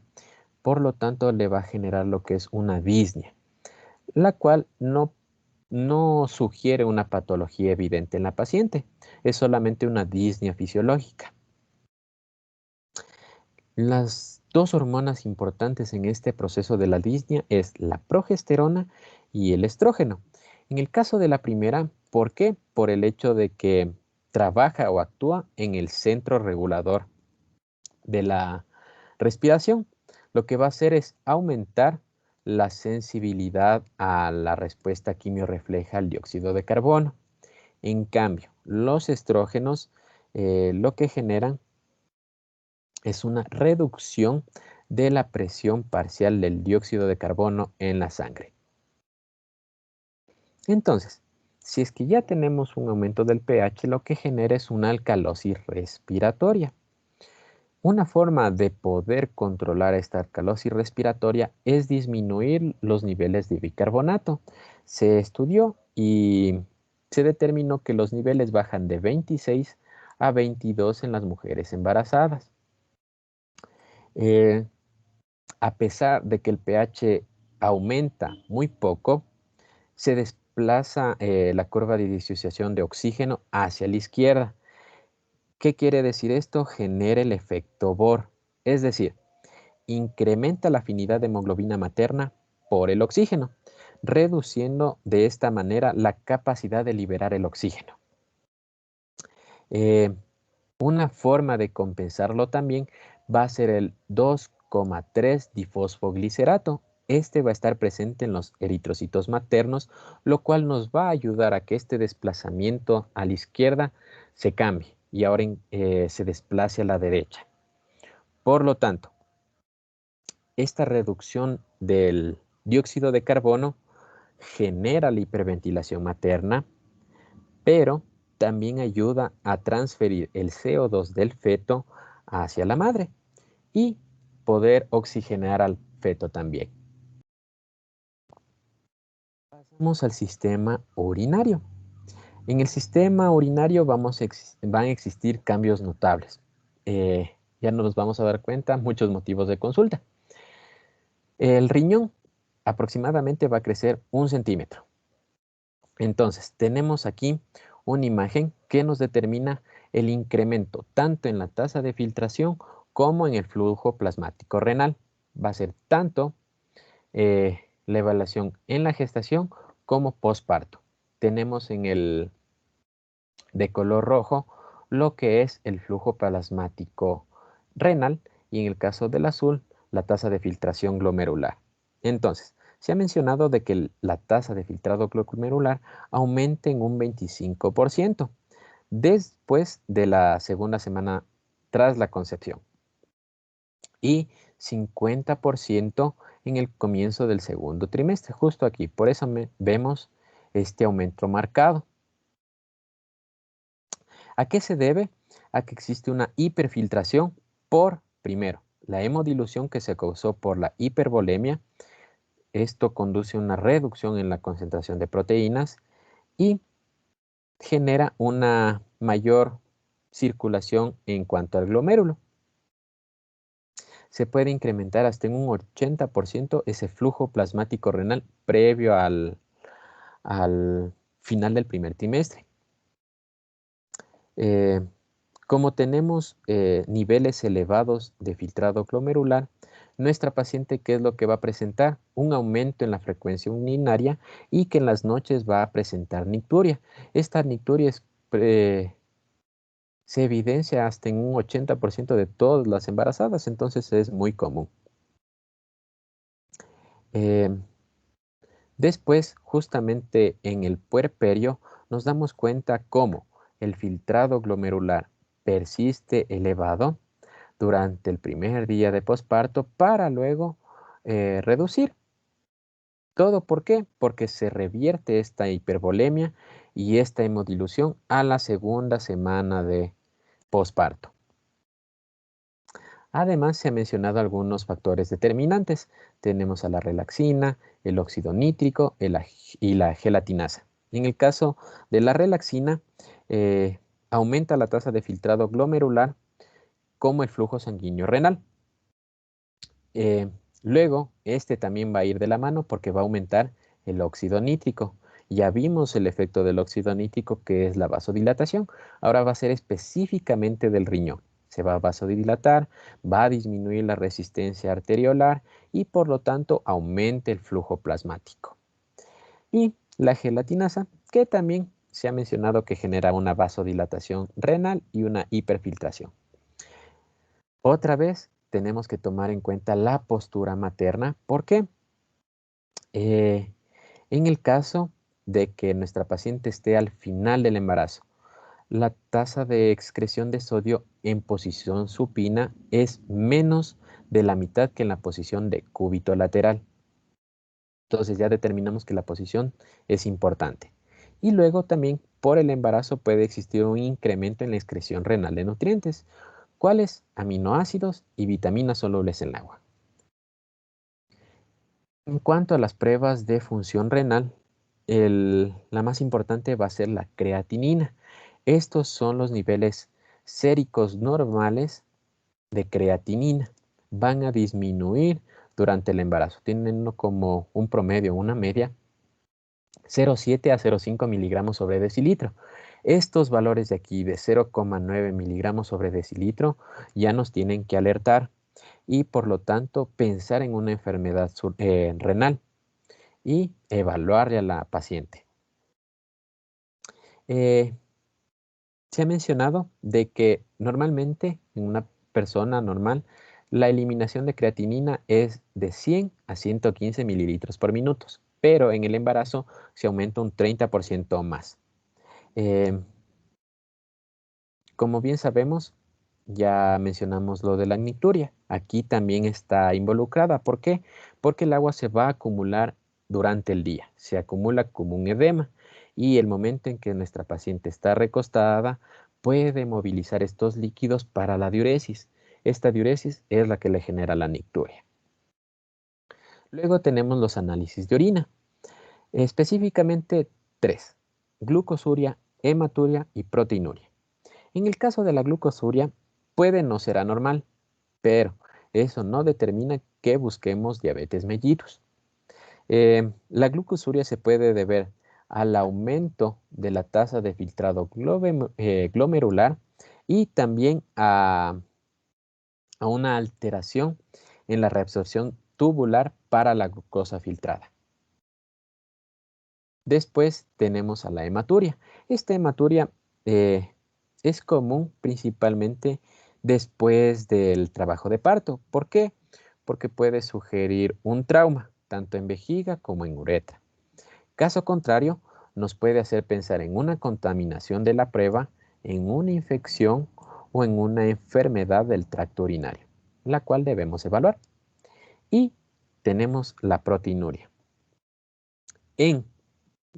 Por lo tanto, le va a generar lo que es una disnea, la cual no sugiere una patología evidente en la paciente. Es solamente una disnea fisiológica. Las dos hormonas importantes en este proceso de la disnea es la progesterona y el estrógeno. En el caso de la primera, ¿por qué? Por el hecho de que trabaja o actúa en el centro regulador de la respiración. Lo que va a hacer es aumentar la sensibilidad a la respuesta quimiorrefleja al dióxido de carbono. En cambio, los estrógenos lo que generan es una reducción de la presión parcial del dióxido de carbono en la sangre. Entonces, si es que ya tenemos un aumento del pH, lo que genera es una alcalosis respiratoria. Una forma de poder controlar esta alcalosis respiratoria es disminuir los niveles de bicarbonato. Se estudió y se determinó que los niveles bajan de 26 a 22 en las mujeres embarazadas. Eh, a pesar de que el pH aumenta muy poco, se desplaza la curva de disociación de oxígeno hacia la izquierda. ¿Qué quiere decir esto? Genera el efecto Bohr, es decir, incrementa la afinidad de hemoglobina materna por el oxígeno, reduciendo de esta manera la capacidad de liberar el oxígeno. Eh, una forma de compensarlo también va a ser el 2,3 difosfoglicerato. Este va a estar presente en los eritrocitos maternos, lo cual nos va a ayudar a que este desplazamiento a la izquierda se cambie y ahora se desplace a la derecha. Por lo tanto, esta reducción del dióxido de carbono genera la hiperventilación materna, pero también ayuda a transferir el CO2 del feto hacia la madre y poder oxigenar al feto también. Pasamos al sistema urinario. En el sistema urinario van a existir cambios notables. Ya nos vamos a dar cuenta, muchos motivos de consulta. El riñón aproximadamente va a crecer 1 centímetro. Entonces, tenemos aquí una imagen que nos determina el incremento tanto en la tasa de filtración como en el flujo plasmático renal. Va a ser tanto la evaluación en la gestación como posparto. Tenemos en el de color rojo lo que es el flujo plasmático renal y en el caso del azul la tasa de filtración glomerular. Entonces, se ha mencionado de que la tasa de filtrado glomerular aumenta en un 25% después de la segunda semana tras la concepción y 50% en el comienzo del segundo trimestre, justo aquí. Por eso vemos este aumento marcado. ¿A qué se debe? A que existe una hiperfiltración por, primero, la hemodilución que se causó por la hipervolemia. Esto conduce a una reducción en la concentración de proteínas y genera una mayor circulación en cuanto al glomérulo. Se puede incrementar hasta en un 80% ese flujo plasmático renal previo al final del primer trimestre. Como tenemos niveles elevados de filtrado glomerular, nuestra paciente, ¿qué es lo que va a presentar? Un aumento en la frecuencia urinaria y que en las noches va a presentar nicturia. Esta nicturia se evidencia hasta en un 80% de todas las embarazadas, entonces es muy común. Eh, Después, justamente en el puerperio, nos damos cuenta cómo el filtrado glomerular persiste elevado durante el primer día de posparto para luego reducir. ¿Todo por qué? Porque se revierte esta hipervolemia y esta hemodilución a la segunda semana de posparto. Además, se han mencionado algunos factores determinantes. Tenemos a la relaxina, el óxido nítrico y la gelatinasa. En el caso de la relaxina, aumenta la tasa de filtrado glomerular como el flujo sanguíneo renal. Luego, este también va a ir de la mano porque va a aumentar el óxido nítrico. Ya vimos el efecto del óxido nítrico, que es la vasodilatación. Ahora va a ser específicamente del riñón. Se va a vasodilatar, va a disminuir la resistencia arteriolar y por lo tanto aumente el flujo plasmático. Y la gelatinasa, que también se ha mencionado que genera una vasodilatación renal y una hiperfiltración. Otra vez tenemos que tomar en cuenta la postura materna. ¿Por qué? En el caso de que nuestra paciente esté al final del embarazo, la tasa de excreción de sodio en posición supina es menos de la mitad que en la posición de cúbito lateral. Entonces ya determinamos que la posición es importante. Y luego también por el embarazo puede existir un incremento en la excreción renal de nutrientes. ¿Cuáles? Aminoácidos y vitaminas solubles en agua. En cuanto a las pruebas de función renal, la más importante va a ser la creatinina. Estos son los niveles séricos normales de creatinina. Van a disminuir durante el embarazo. Tienen como un promedio, una media, 0,7 a 0,5 miligramos sobre decilitro. Estos valores de aquí de 0,9 miligramos sobre decilitro ya nos tienen que alertar y por lo tanto pensar en una enfermedad renal y evaluarle a la paciente. Se ha mencionado de que normalmente en una persona normal la eliminación de creatinina es de 100 a 115 mililitros por minuto, pero en el embarazo se aumenta un 30% más. Como bien sabemos, ya mencionamos lo de la nicturia. Aquí también está involucrada. ¿Por qué? Porque el agua se va a acumular durante el día. Se acumula como un edema y el momento en que nuestra paciente está recostada puede movilizar estos líquidos para la diuresis. Esta diuresis es la que le genera la nicturia. Luego tenemos los análisis de orina. Específicamente 3: glucosuria, hematuria y proteinuria. En el caso de la glucosuria, puede no ser anormal, pero eso no determina que busquemos diabetes mellitus. La glucosuria se puede deber al aumento de la tasa de filtrado glomerular y también a una alteración en la reabsorción tubular para la glucosa filtrada. Después tenemos a la hematuria. Esta hematuria es común principalmente después del trabajo de parto. ¿Por qué? Porque puede sugerir un trauma, tanto en vejiga como en uretra. Caso contrario, nos puede hacer pensar en una contaminación de la prueba, en una infección o en una enfermedad del tracto urinario, la cual debemos evaluar. Y tenemos la proteinuria. En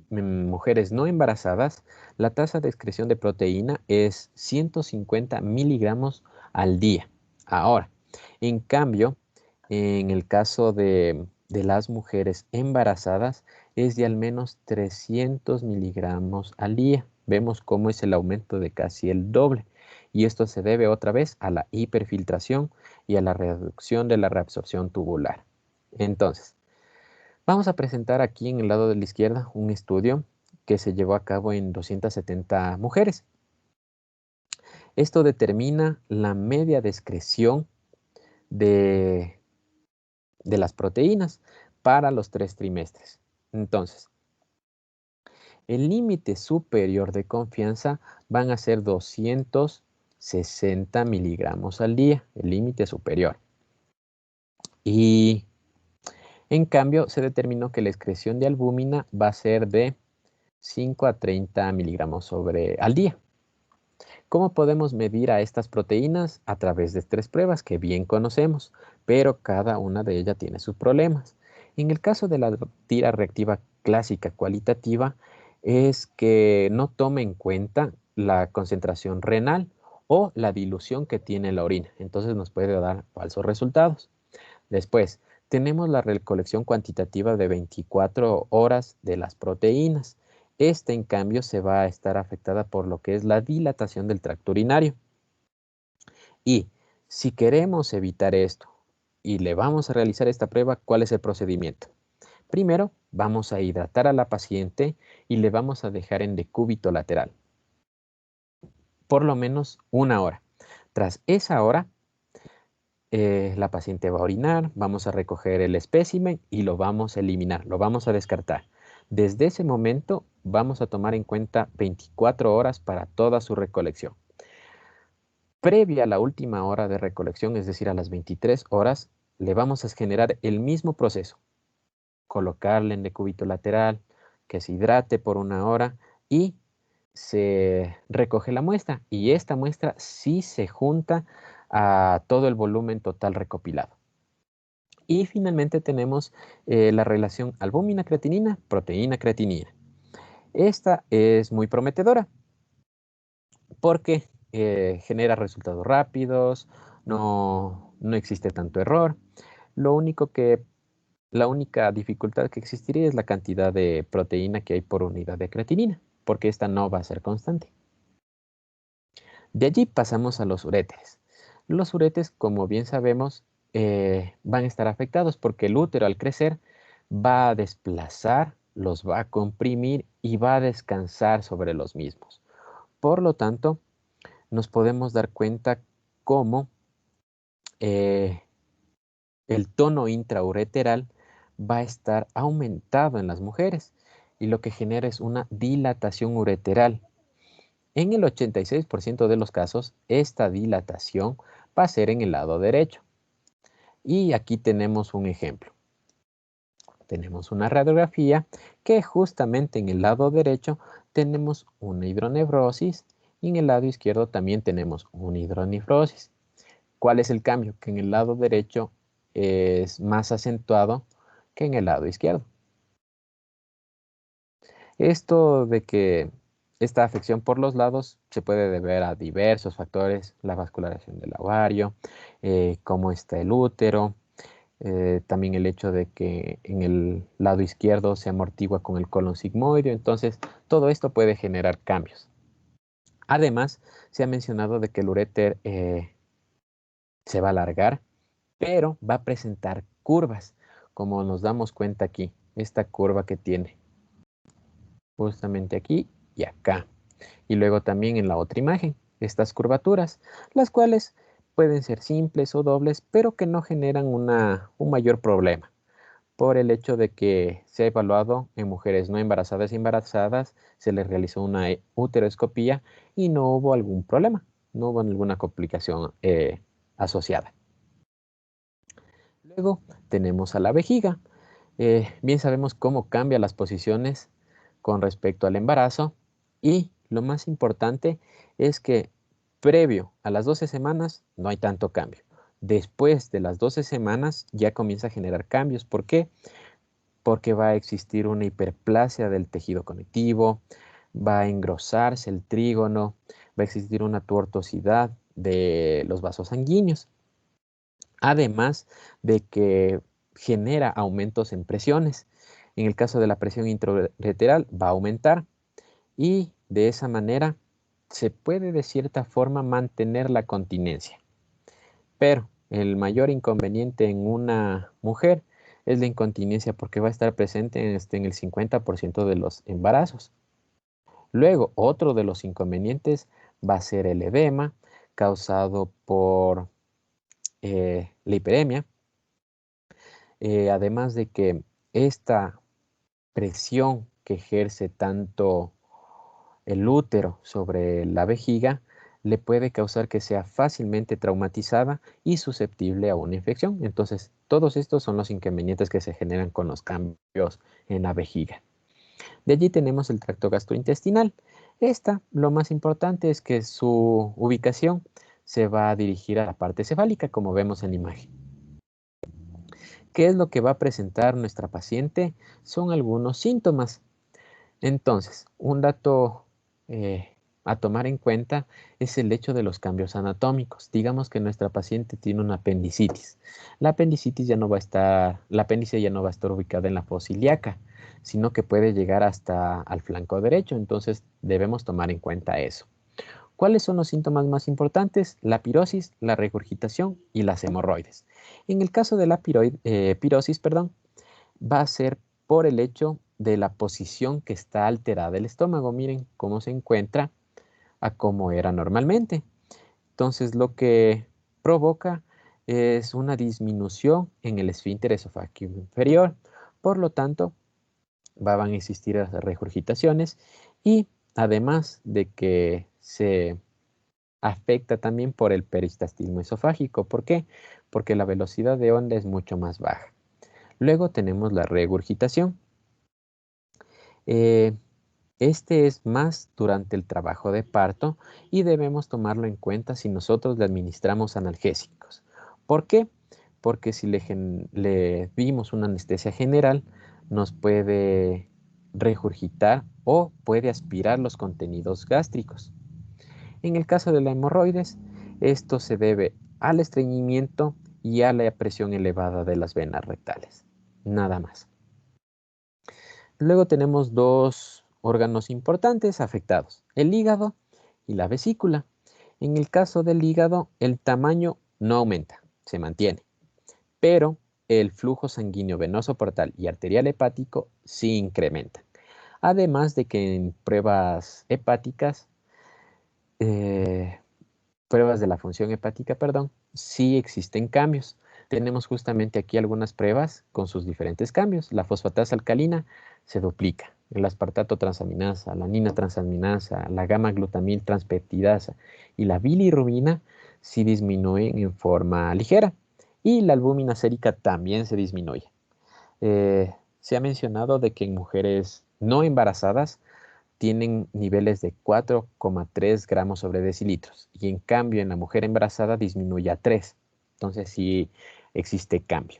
mujeres no embarazadas, la tasa de excreción de proteína es 150 miligramos al día. Ahora, en cambio, en el caso de las mujeres embarazadas, es de al menos 300 miligramos al día. Vemos cómo es el aumento de casi el doble. Y esto se debe otra vez a la hiperfiltración y a la reducción de la reabsorción tubular. Entonces, vamos a presentar aquí en el lado de la izquierda un estudio que se llevó a cabo en 270 mujeres. Esto determina la media de excreción de las proteínas para los 3 trimestres. Entonces, el límite superior de confianza van a ser 260 miligramos al día, el límite superior. Y en cambio, se determinó que la excreción de albúmina va a ser de 5 a 30 miligramos al día. ¿Cómo podemos medir a estas proteínas? A través de 3 pruebas que bien conocemos, pero cada una de ellas tiene sus problemas. En el caso de la tira reactiva clásica cualitativa, es que no toma en cuenta la concentración renal o la dilución que tiene la orina. Entonces nos puede dar falsos resultados. Después, tenemos la recolección cuantitativa de 24 horas de las proteínas. Esta, en cambio, se va a estar afectada por lo que es la dilatación del tracto urinario. Y si queremos evitar esto y le vamos a realizar esta prueba, ¿cuál es el procedimiento? Primero, vamos a hidratar a la paciente y le vamos a dejar en decúbito lateral por lo menos 1 hora. Tras esa hora, la paciente va a orinar, vamos a recoger el espécimen y lo vamos a eliminar, lo vamos a descartar. Desde ese momento vamos a tomar en cuenta 24 horas para toda su recolección. Previa a la última hora de recolección, es decir, a las 23 horas, le vamos a generar el mismo proceso. Colocarle en decúbito lateral, que se hidrate por 1 hora y se recoge la muestra. Y esta muestra sí se junta a todo el volumen total recopilado. Y finalmente tenemos la relación albúmina-creatinina, proteína-creatinina. Esta es muy prometedora porque genera resultados rápidos, no existe tanto error. La única dificultad que existiría es la cantidad de proteína que hay por unidad de creatinina, porque esta no va a ser constante. De allí pasamos a los uréteres. Los uréteres, como bien sabemos, van a estar afectados porque el útero al crecer va a desplazar, los va a comprimir y va a descansar sobre los mismos. Por lo tanto, nos podemos dar cuenta cómo el tono intraureteral va a estar aumentado en las mujeres y lo que genera es una dilatación ureteral. En el 86% de los casos, esta dilatación va a ser en el lado derecho. Y aquí tenemos un ejemplo. Tenemos una radiografía que justamente en el lado derecho tenemos una hidronefrosis y en el lado izquierdo también tenemos una hidronefrosis. ¿Cuál es el cambio? Que en el lado derecho es más acentuado que en el lado izquierdo. Esto de que esta afección por los lados se puede deber a diversos factores, la vascularización del ovario, cómo está el útero, también el hecho de que en el lado izquierdo se amortigua con el colon sigmoideo, entonces todo esto puede generar cambios. Además, se ha mencionado de que el uréter se va a alargar, pero va a presentar curvas, como nos damos cuenta aquí, esta curva que tiene justamente aquí y acá. Y luego también en la otra imagen, estas curvaturas, las cuales pueden ser simples o dobles, pero que no generan un mayor problema, por el hecho de que se ha evaluado en mujeres no embarazadas y embarazadas, se les realizó una uteroscopía y no hubo algún problema, no hubo ninguna complicación asociada. Luego tenemos a la vejiga. Bien sabemos cómo cambian las posiciones con respecto al embarazo y lo más importante es que previo a las 12 semanas no hay tanto cambio. Después de las 12 semanas ya comienza a generar cambios. ¿Por qué? Porque va a existir una hiperplasia del tejido conectivo, va a engrosarse el trígono, va a existir una tubertosidad de los vasos sanguíneos. Además de que genera aumentos en presiones. En el caso de la presión intraureteral va a aumentar y de esa manera se puede de cierta forma mantener la continencia. Pero el mayor inconveniente en una mujer es la incontinencia porque va a estar presente en el 50% de los embarazos. Luego, otro de los inconvenientes va a ser el edema causado por la hiperemia. Además de que esta presión que ejerce tanto el útero sobre la vejiga le puede causar que sea fácilmente traumatizada y susceptible a una infección. Entonces, todos estos son los inconvenientes que se generan con los cambios en la vejiga. De allí tenemos el tracto gastrointestinal. Lo más importante es que su ubicación se va a dirigir a la parte cefálica, como vemos en la imagen. ¿Qué es lo que va a presentar nuestra paciente? Son algunos síntomas. Entonces, un dato a tomar en cuenta es el hecho de los cambios anatómicos. Digamos que nuestra paciente tiene una apendicitis. La apendicitis ya no va a estar, la apéndice ya no va a estar ubicada en la fosa ilíaca, sino que puede llegar hasta al flanco derecho. Entonces, debemos tomar en cuenta eso. ¿Cuáles son los síntomas más importantes? La pirosis, la regurgitación y las hemorroides. En el caso de la pirosis, va a ser por el hecho de la posición que está alterada el estómago. Miren cómo se encuentra a cómo era normalmente. Entonces, lo que provoca es una disminución en el esfínter esofágico inferior. Por lo tanto, van a existir las regurgitaciones y además de que se afecta también por el peristaltismo esofágico. ¿Por qué? Porque la velocidad de onda es mucho más baja. Luego tenemos la regurgitación. Eh, este es más durante el trabajo de parto y debemos tomarlo en cuenta si nosotros le administramos analgésicos. ¿Por qué? Porque si le dimos una anestesia general, nos puede regurgitar o puede aspirar los contenidos gástricos. En el caso de la hemorroides, esto se debe al estreñimiento y a la presión elevada de las venas rectales. Nada más. Luego tenemos dos órganos importantes afectados, el hígado y la vesícula. En el caso del hígado, el tamaño no aumenta, se mantiene, pero el flujo sanguíneo venoso portal y arterial hepático sí incrementan. Además de que en pruebas hepáticas, pruebas de la función hepática, sí existen cambios. Tenemos justamente aquí algunas pruebas con sus diferentes cambios. La fosfatasa alcalina se duplica, el aspartato transaminasa, la nina transaminasa, la gamma glutamil transpeptidasa y la bilirrubina sí disminuyen en forma ligera y la albúmina sérica también se disminuye. Se ha mencionado de que en mujeres no embarazadas tienen niveles de 4,3 gramos sobre decilitros y en cambio en la mujer embarazada disminuye a 3. Entonces sí existe cambio.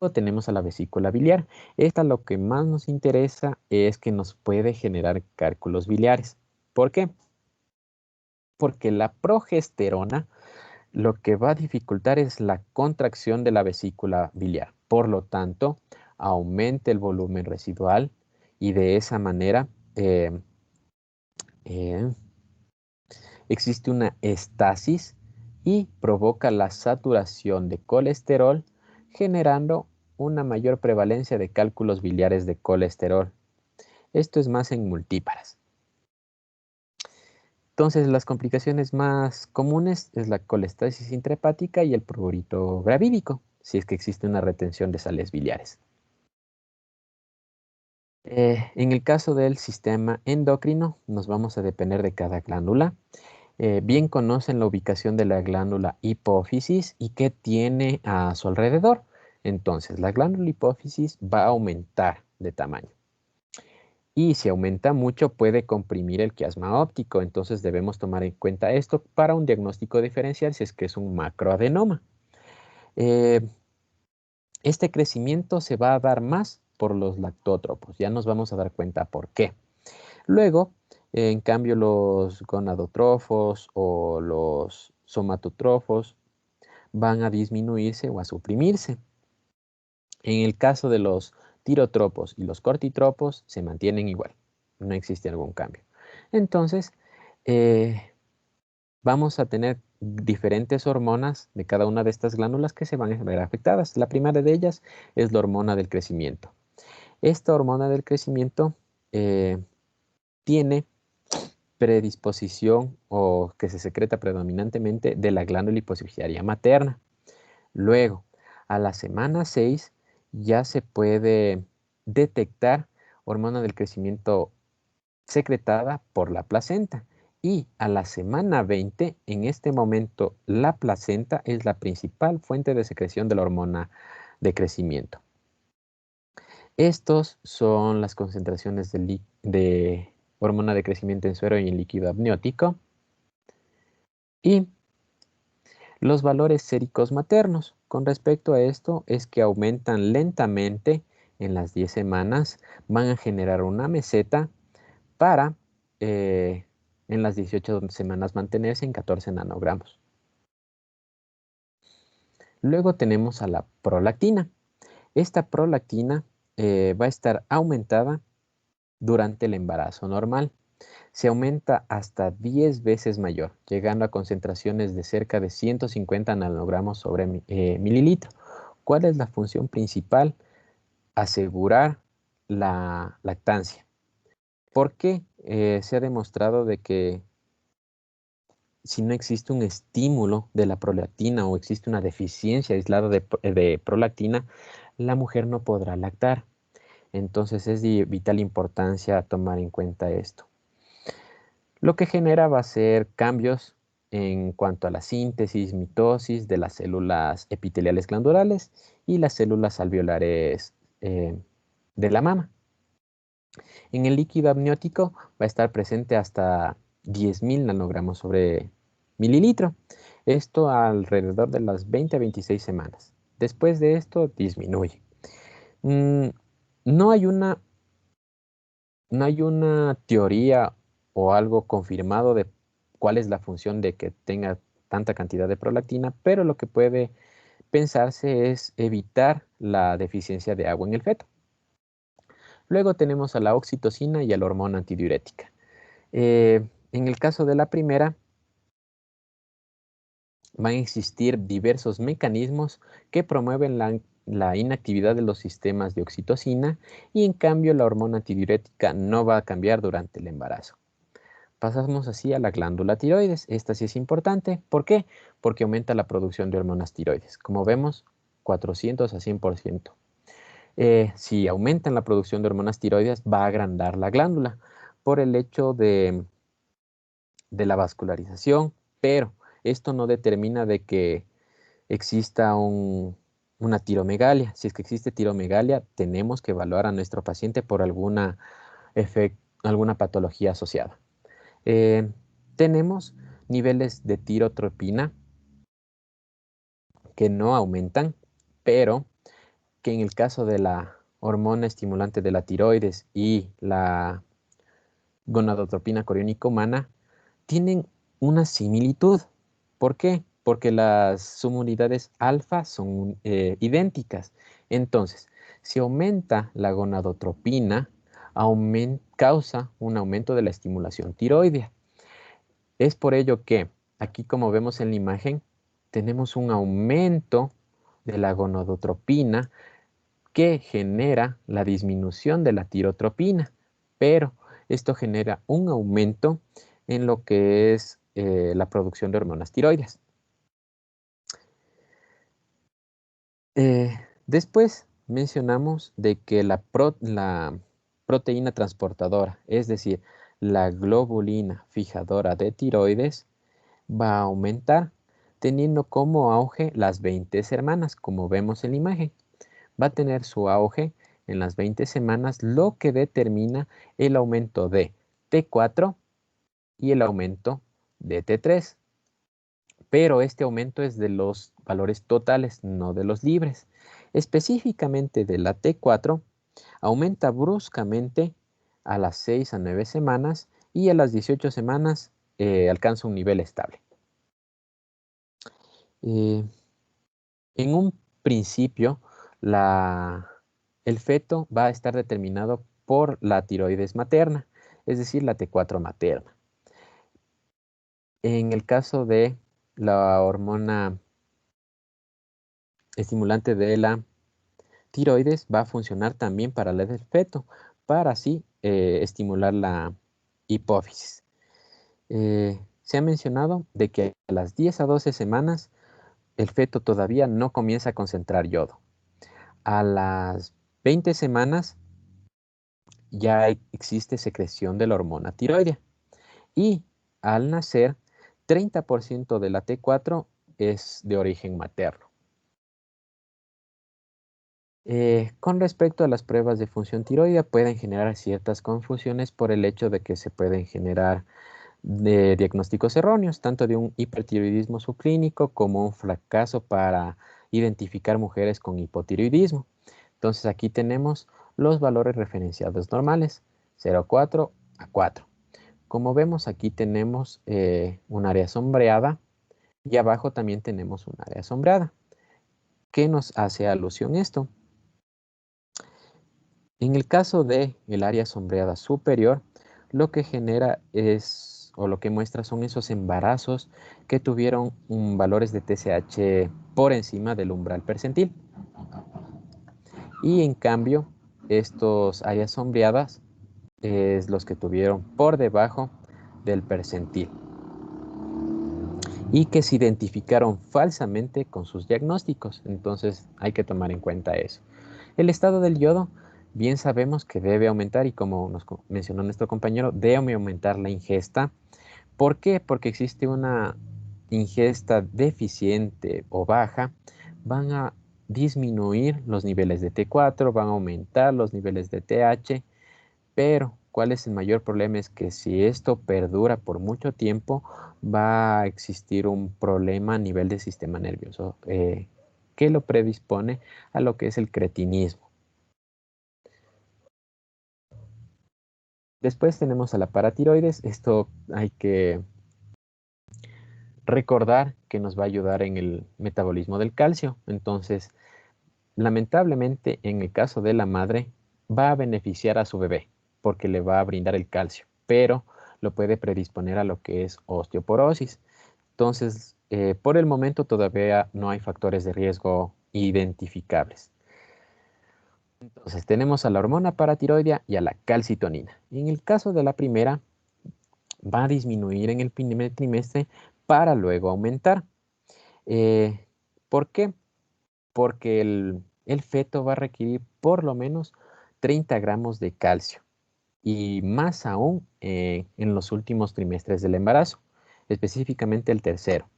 Luego tenemos a la vesícula biliar. Esta lo que más nos interesa es que nos puede generar cálculos biliares. ¿Por qué? Porque la progesterona lo que va a dificultar es la contracción de la vesícula biliar. Por lo tanto, aumenta el volumen residual y de esa manera eh, existe una estasis y provoca la saturación de colesterol, generando una mayor prevalencia de cálculos biliares de colesterol. Esto es más en multíparas. Entonces, las complicaciones más comunes es la colestasis intrahepática y el prurito gravídico, si es que existe una retención de sales biliares. En el caso del sistema endocrino, nos vamos a depender de cada glándula. Bien conocen la ubicación de la glándula hipófisis y qué tiene a su alrededor. Entonces, la glándula hipófisis va a aumentar de tamaño. Y si aumenta mucho puede comprimir el quiasma óptico. Entonces debemos tomar en cuenta esto para un diagnóstico diferencial si es que es un macroadenoma. Eh, este crecimiento se va a dar más por los lactótropos. Ya nos vamos a dar cuenta por qué. Luego, en cambio, los gonadotrofos o los somatotrofos van a disminuirse o a suprimirse. En el caso de los tirotropos y los cortitropos se mantienen igual, no existe algún cambio. Entonces, vamos a tener diferentes hormonas de cada una de estas glándulas que se van a ver afectadas. La primera de ellas es la hormona del crecimiento. Esta hormona del crecimiento tiene predisposición o que se secreta predominantemente de la glándula hipofisiaria materna. Luego, a la semana 6 ya se puede detectar hormona del crecimiento secretada por la placenta. Y a la semana 20, en este momento, la placenta es la principal fuente de secreción de la hormona de crecimiento. Estos son las concentraciones de hormona de crecimiento en suero y en líquido amniótico. Y los valores séricos maternos. Con respecto a esto, es que aumentan lentamente en las 10 semanas, van a generar una meseta para en las 18 semanas mantenerse en 14 nanogramos. Luego tenemos a la prolactina. Esta prolactina va a estar aumentada durante el embarazo normal. Se aumenta hasta 10 veces mayor, llegando a concentraciones de cerca de 150 nanogramos sobre mililitro. ¿Cuál es la función principal? Asegurar la lactancia. ¿Por qué? Se ha demostrado de que si no existe un estímulo de la prolactina o existe una deficiencia aislada de prolactina, la mujer no podrá lactar. Entonces es de vital importancia tomar en cuenta esto. Lo que genera va a ser cambios en cuanto a la síntesis, mitosis de las células epiteliales glandulares y las células alveolares de la mama. En el líquido amniótico va a estar presente hasta 10.000 nanogramos sobre mililitro. Esto alrededor de las 20 a 26 semanas. Después de esto disminuye. Mm, no hay una, no hay una teoría o algo confirmado de cuál es la función de que tenga tanta cantidad de prolactina, pero lo que puede pensarse es evitar la deficiencia de agua en el feto. Luego tenemos a la oxitocina y a la hormona antidiurética. En el caso de la primera, van a existir diversos mecanismos que promueven la inactividad de los sistemas de oxitocina y en cambio la hormona antidiurética no va a cambiar durante el embarazo. Pasamos así a la glándula tiroides. Esta sí es importante. ¿Por qué? Porque aumenta la producción de hormonas tiroides. Como vemos, 400 a 100%. Si aumentan la producción de hormonas tiroides, va a agrandar la glándula por el hecho de la vascularización, pero esto no determina de que exista una tiromegalia. Si es que existe tiromegalia, tenemos que evaluar a nuestro paciente por alguna patología asociada. Tenemos niveles de tirotropina que no aumentan, pero que en el caso de la hormona estimulante de la tiroides y la gonadotropina coriónica humana tienen una similitud. ¿Por qué? Porque las subunidades alfa son idénticas. Entonces, si aumenta la gonadotropina, causa un aumento de la estimulación tiroidea. Es por ello que aquí, como vemos en la imagen, tenemos un aumento de la gonadotropina que genera la disminución de la tirotropina, pero esto genera un aumento en lo que es la producción de hormonas tiroides. Después mencionamos de que la proteína transportadora, es decir, la globulina fijadora de tiroides, va a aumentar, teniendo como auge las 20 semanas, como vemos en la imagen. Va a tener su auge en las 20 semanas, lo que determina el aumento de T4 y el aumento de T3. Pero este aumento es de los valores totales, no de los libres. Específicamente de la T4, aumenta bruscamente a las 6 a 9 semanas y a las 18 semanas alcanza un nivel estable. En un principio, el feto va a estar determinado por la tiroides materna, es decir, la T4 materna. En el caso de la hormona estimulante de la tiroides, va a funcionar también para la del feto, para así estimular la hipófisis. Se ha mencionado de que a las 10 a 12 semanas el feto todavía no comienza a concentrar yodo. A las 20 semanas ya existe secreción de la hormona tiroidea. Y al nacer, 30% de la T4 es de origen materno. Con respecto a las pruebas de función tiroidea, pueden generar ciertas confusiones por el hecho de que se pueden generar diagnósticos erróneos, tanto de un hipertiroidismo subclínico como un fracaso para identificar mujeres con hipotiroidismo. Entonces aquí tenemos los valores referenciados normales, 0,4 a 4. Como vemos, aquí tenemos un área sombreada y abajo también tenemos un área sombreada. ¿Qué nos hace alusión esto? En el caso del área sombreada superior, lo que genera es, o lo que muestra son esos embarazos que tuvieron valores de TSH por encima del umbral percentil. Y en cambio, estos áreas sombreadas es los que tuvieron por debajo del percentil y que se identificaron falsamente con sus diagnósticos. Entonces hay que tomar en cuenta eso. El estado del yodo, bien sabemos que debe aumentar y como nos mencionó nuestro compañero, debe aumentar la ingesta. ¿Por qué? Porque existe una ingesta deficiente o baja, van a disminuir los niveles de T4, van a aumentar los niveles de TH, pero ¿cuál es el mayor problema? Es que si esto perdura por mucho tiempo, va a existir un problema a nivel del sistema nervioso que lo predispone a lo que es el cretinismo. Después tenemos a la paratiroides. Esto hay que recordar que nos va a ayudar en el metabolismo del calcio. Entonces, lamentablemente, en el caso de la madre, va a beneficiar a su bebé porque le va a brindar el calcio, pero lo puede predisponer a lo que es osteoporosis. Entonces, por el momento todavía no hay factores de riesgo identificables. Entonces, tenemos a la hormona paratiroidea y a la calcitonina. En el caso de la primera, va a disminuir en el primer trimestre para luego aumentar. ¿Por qué? Porque el feto va a requerir por lo menos 30 gramos de calcio y más aún en los últimos trimestres del embarazo, específicamente el tercero.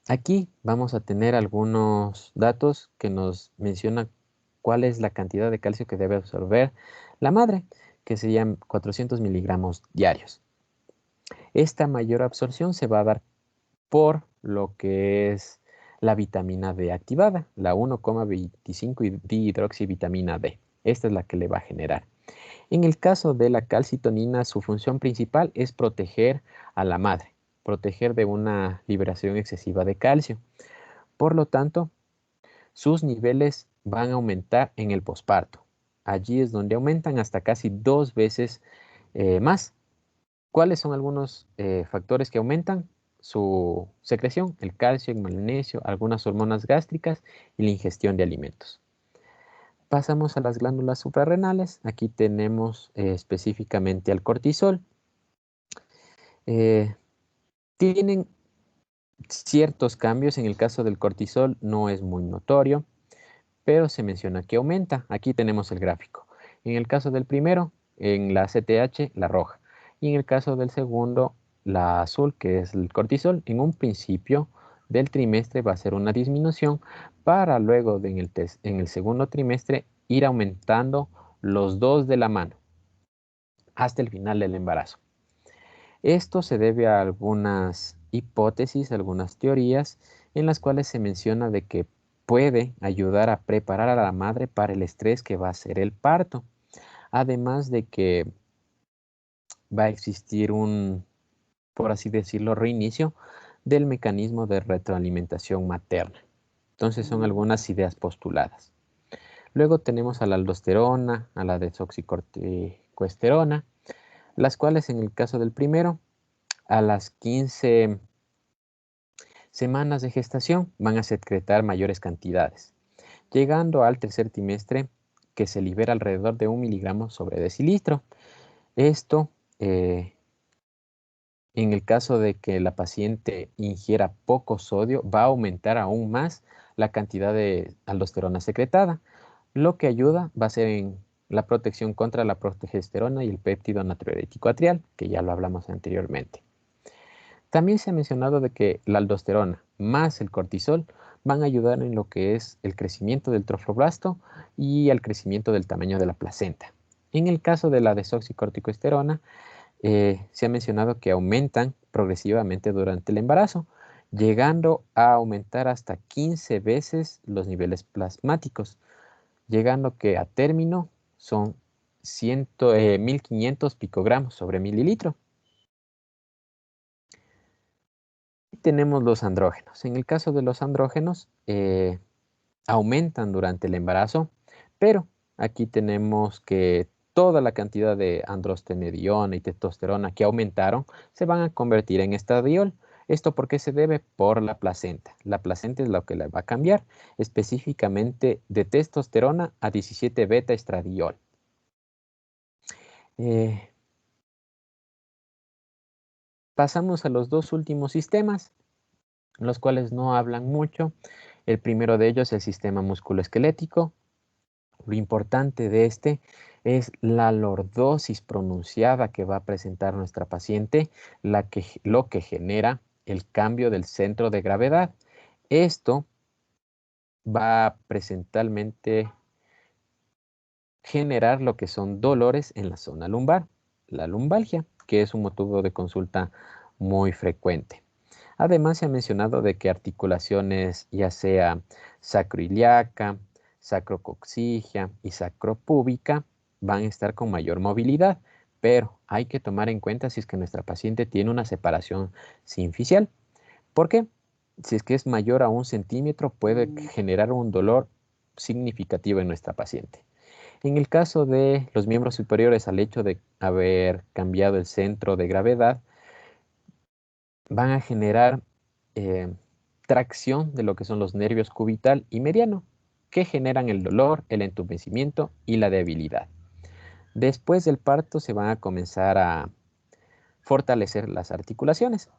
Aquí vamos a tener algunos datos que nos mencionan cuál es la cantidad de calcio que debe absorber la madre, que serían 400 miligramos diarios. Esta mayor absorción se va a dar por lo que es la vitamina D activada, la 1,25 dihidroxivitamina D. Esta es la que le va a generar. En el caso de la calcitonina, su función principal es proteger a la madre, proteger de una liberación excesiva de calcio. Por lo tanto, sus niveles van a aumentar en el posparto. Allí es donde aumentan hasta casi 2 veces más. ¿Cuáles son algunos factores que aumentan su secreción? El calcio, el magnesio, algunas hormonas gástricas y la ingestión de alimentos. Pasamos a las glándulas suprarrenales. Aquí tenemos específicamente al cortisol. Tienen ciertos cambios. En el caso del cortisol no es muy notorio, pero se menciona que aumenta. Aquí tenemos el gráfico. En el caso del primero, en la CTH, la roja. Y en el caso del segundo, la azul, que es el cortisol. En un principio del trimestre va a ser una disminución para luego en el segundo trimestre ir aumentando los dos de la mano hasta el final del embarazo. Esto se debe a algunas hipótesis, algunas teorías en las cuales se menciona de que puede ayudar a preparar a la madre para el estrés que va a ser el parto. Además de que va a existir un, por así decirlo, reinicio del mecanismo de retroalimentación materna. Entonces son algunas ideas postuladas. Luego tenemos a la aldosterona, a la desoxicorticoesterona, las cuales en el caso del primero, a las 15 semanas de gestación van a secretar mayores cantidades, llegando al tercer trimestre que se libera alrededor de 1 miligramo sobre decilitro. Esto, en el caso de que la paciente ingiera poco sodio, va a aumentar aún más la cantidad de aldosterona secretada. Lo que ayuda va a ser en la protección contra la progesterona y el péptido natriurético atrial, que ya lo hablamos anteriormente. También se ha mencionado de que la aldosterona más el cortisol van a ayudar en lo que es el crecimiento del trofoblasto y el crecimiento del tamaño de la placenta. En el caso de la desoxicorticosterona, se ha mencionado que aumentan progresivamente durante el embarazo, llegando a aumentar hasta 15 veces los niveles plasmáticos, llegando que a término son 1500 picogramos sobre mililitro. Y tenemos los andrógenos. En el caso de los andrógenos, aumentan durante el embarazo, pero aquí tenemos que toda la cantidad de androstenediona y testosterona que aumentaron se van a convertir en estradiol. ¿Esto por qué se debe? Por la placenta. La placenta es lo que le va a cambiar, específicamente de testosterona a 17 beta estradiol. Pasamos a los dos últimos sistemas, los cuales no hablan mucho. El primero de ellos es el sistema musculoesquelético. Lo importante de este es la lordosis pronunciada que va a presentar nuestra paciente, lo que genera el cambio del centro de gravedad. Esto va a presentalmente generar lo que son dolores en la zona lumbar, la lumbalgia, que es un motivo de consulta muy frecuente. Además, se ha mencionado de que articulaciones, ya sea sacroiliaca, sacrocoxigia y sacropúbica, van a estar con mayor movilidad, pero hay que tomar en cuenta si es que nuestra paciente tiene una separación sinficial. ¿Por qué? Si es que es mayor a 1 centímetro, puede generar un dolor significativo en nuestra paciente. En el caso de los miembros superiores, al hecho de haber cambiado el centro de gravedad, van a generar tracción de lo que son los nervios cubital y mediano, que generan el dolor, el entumecimiento y la debilidad. Después del parto se van a comenzar a fortalecer las articulaciones.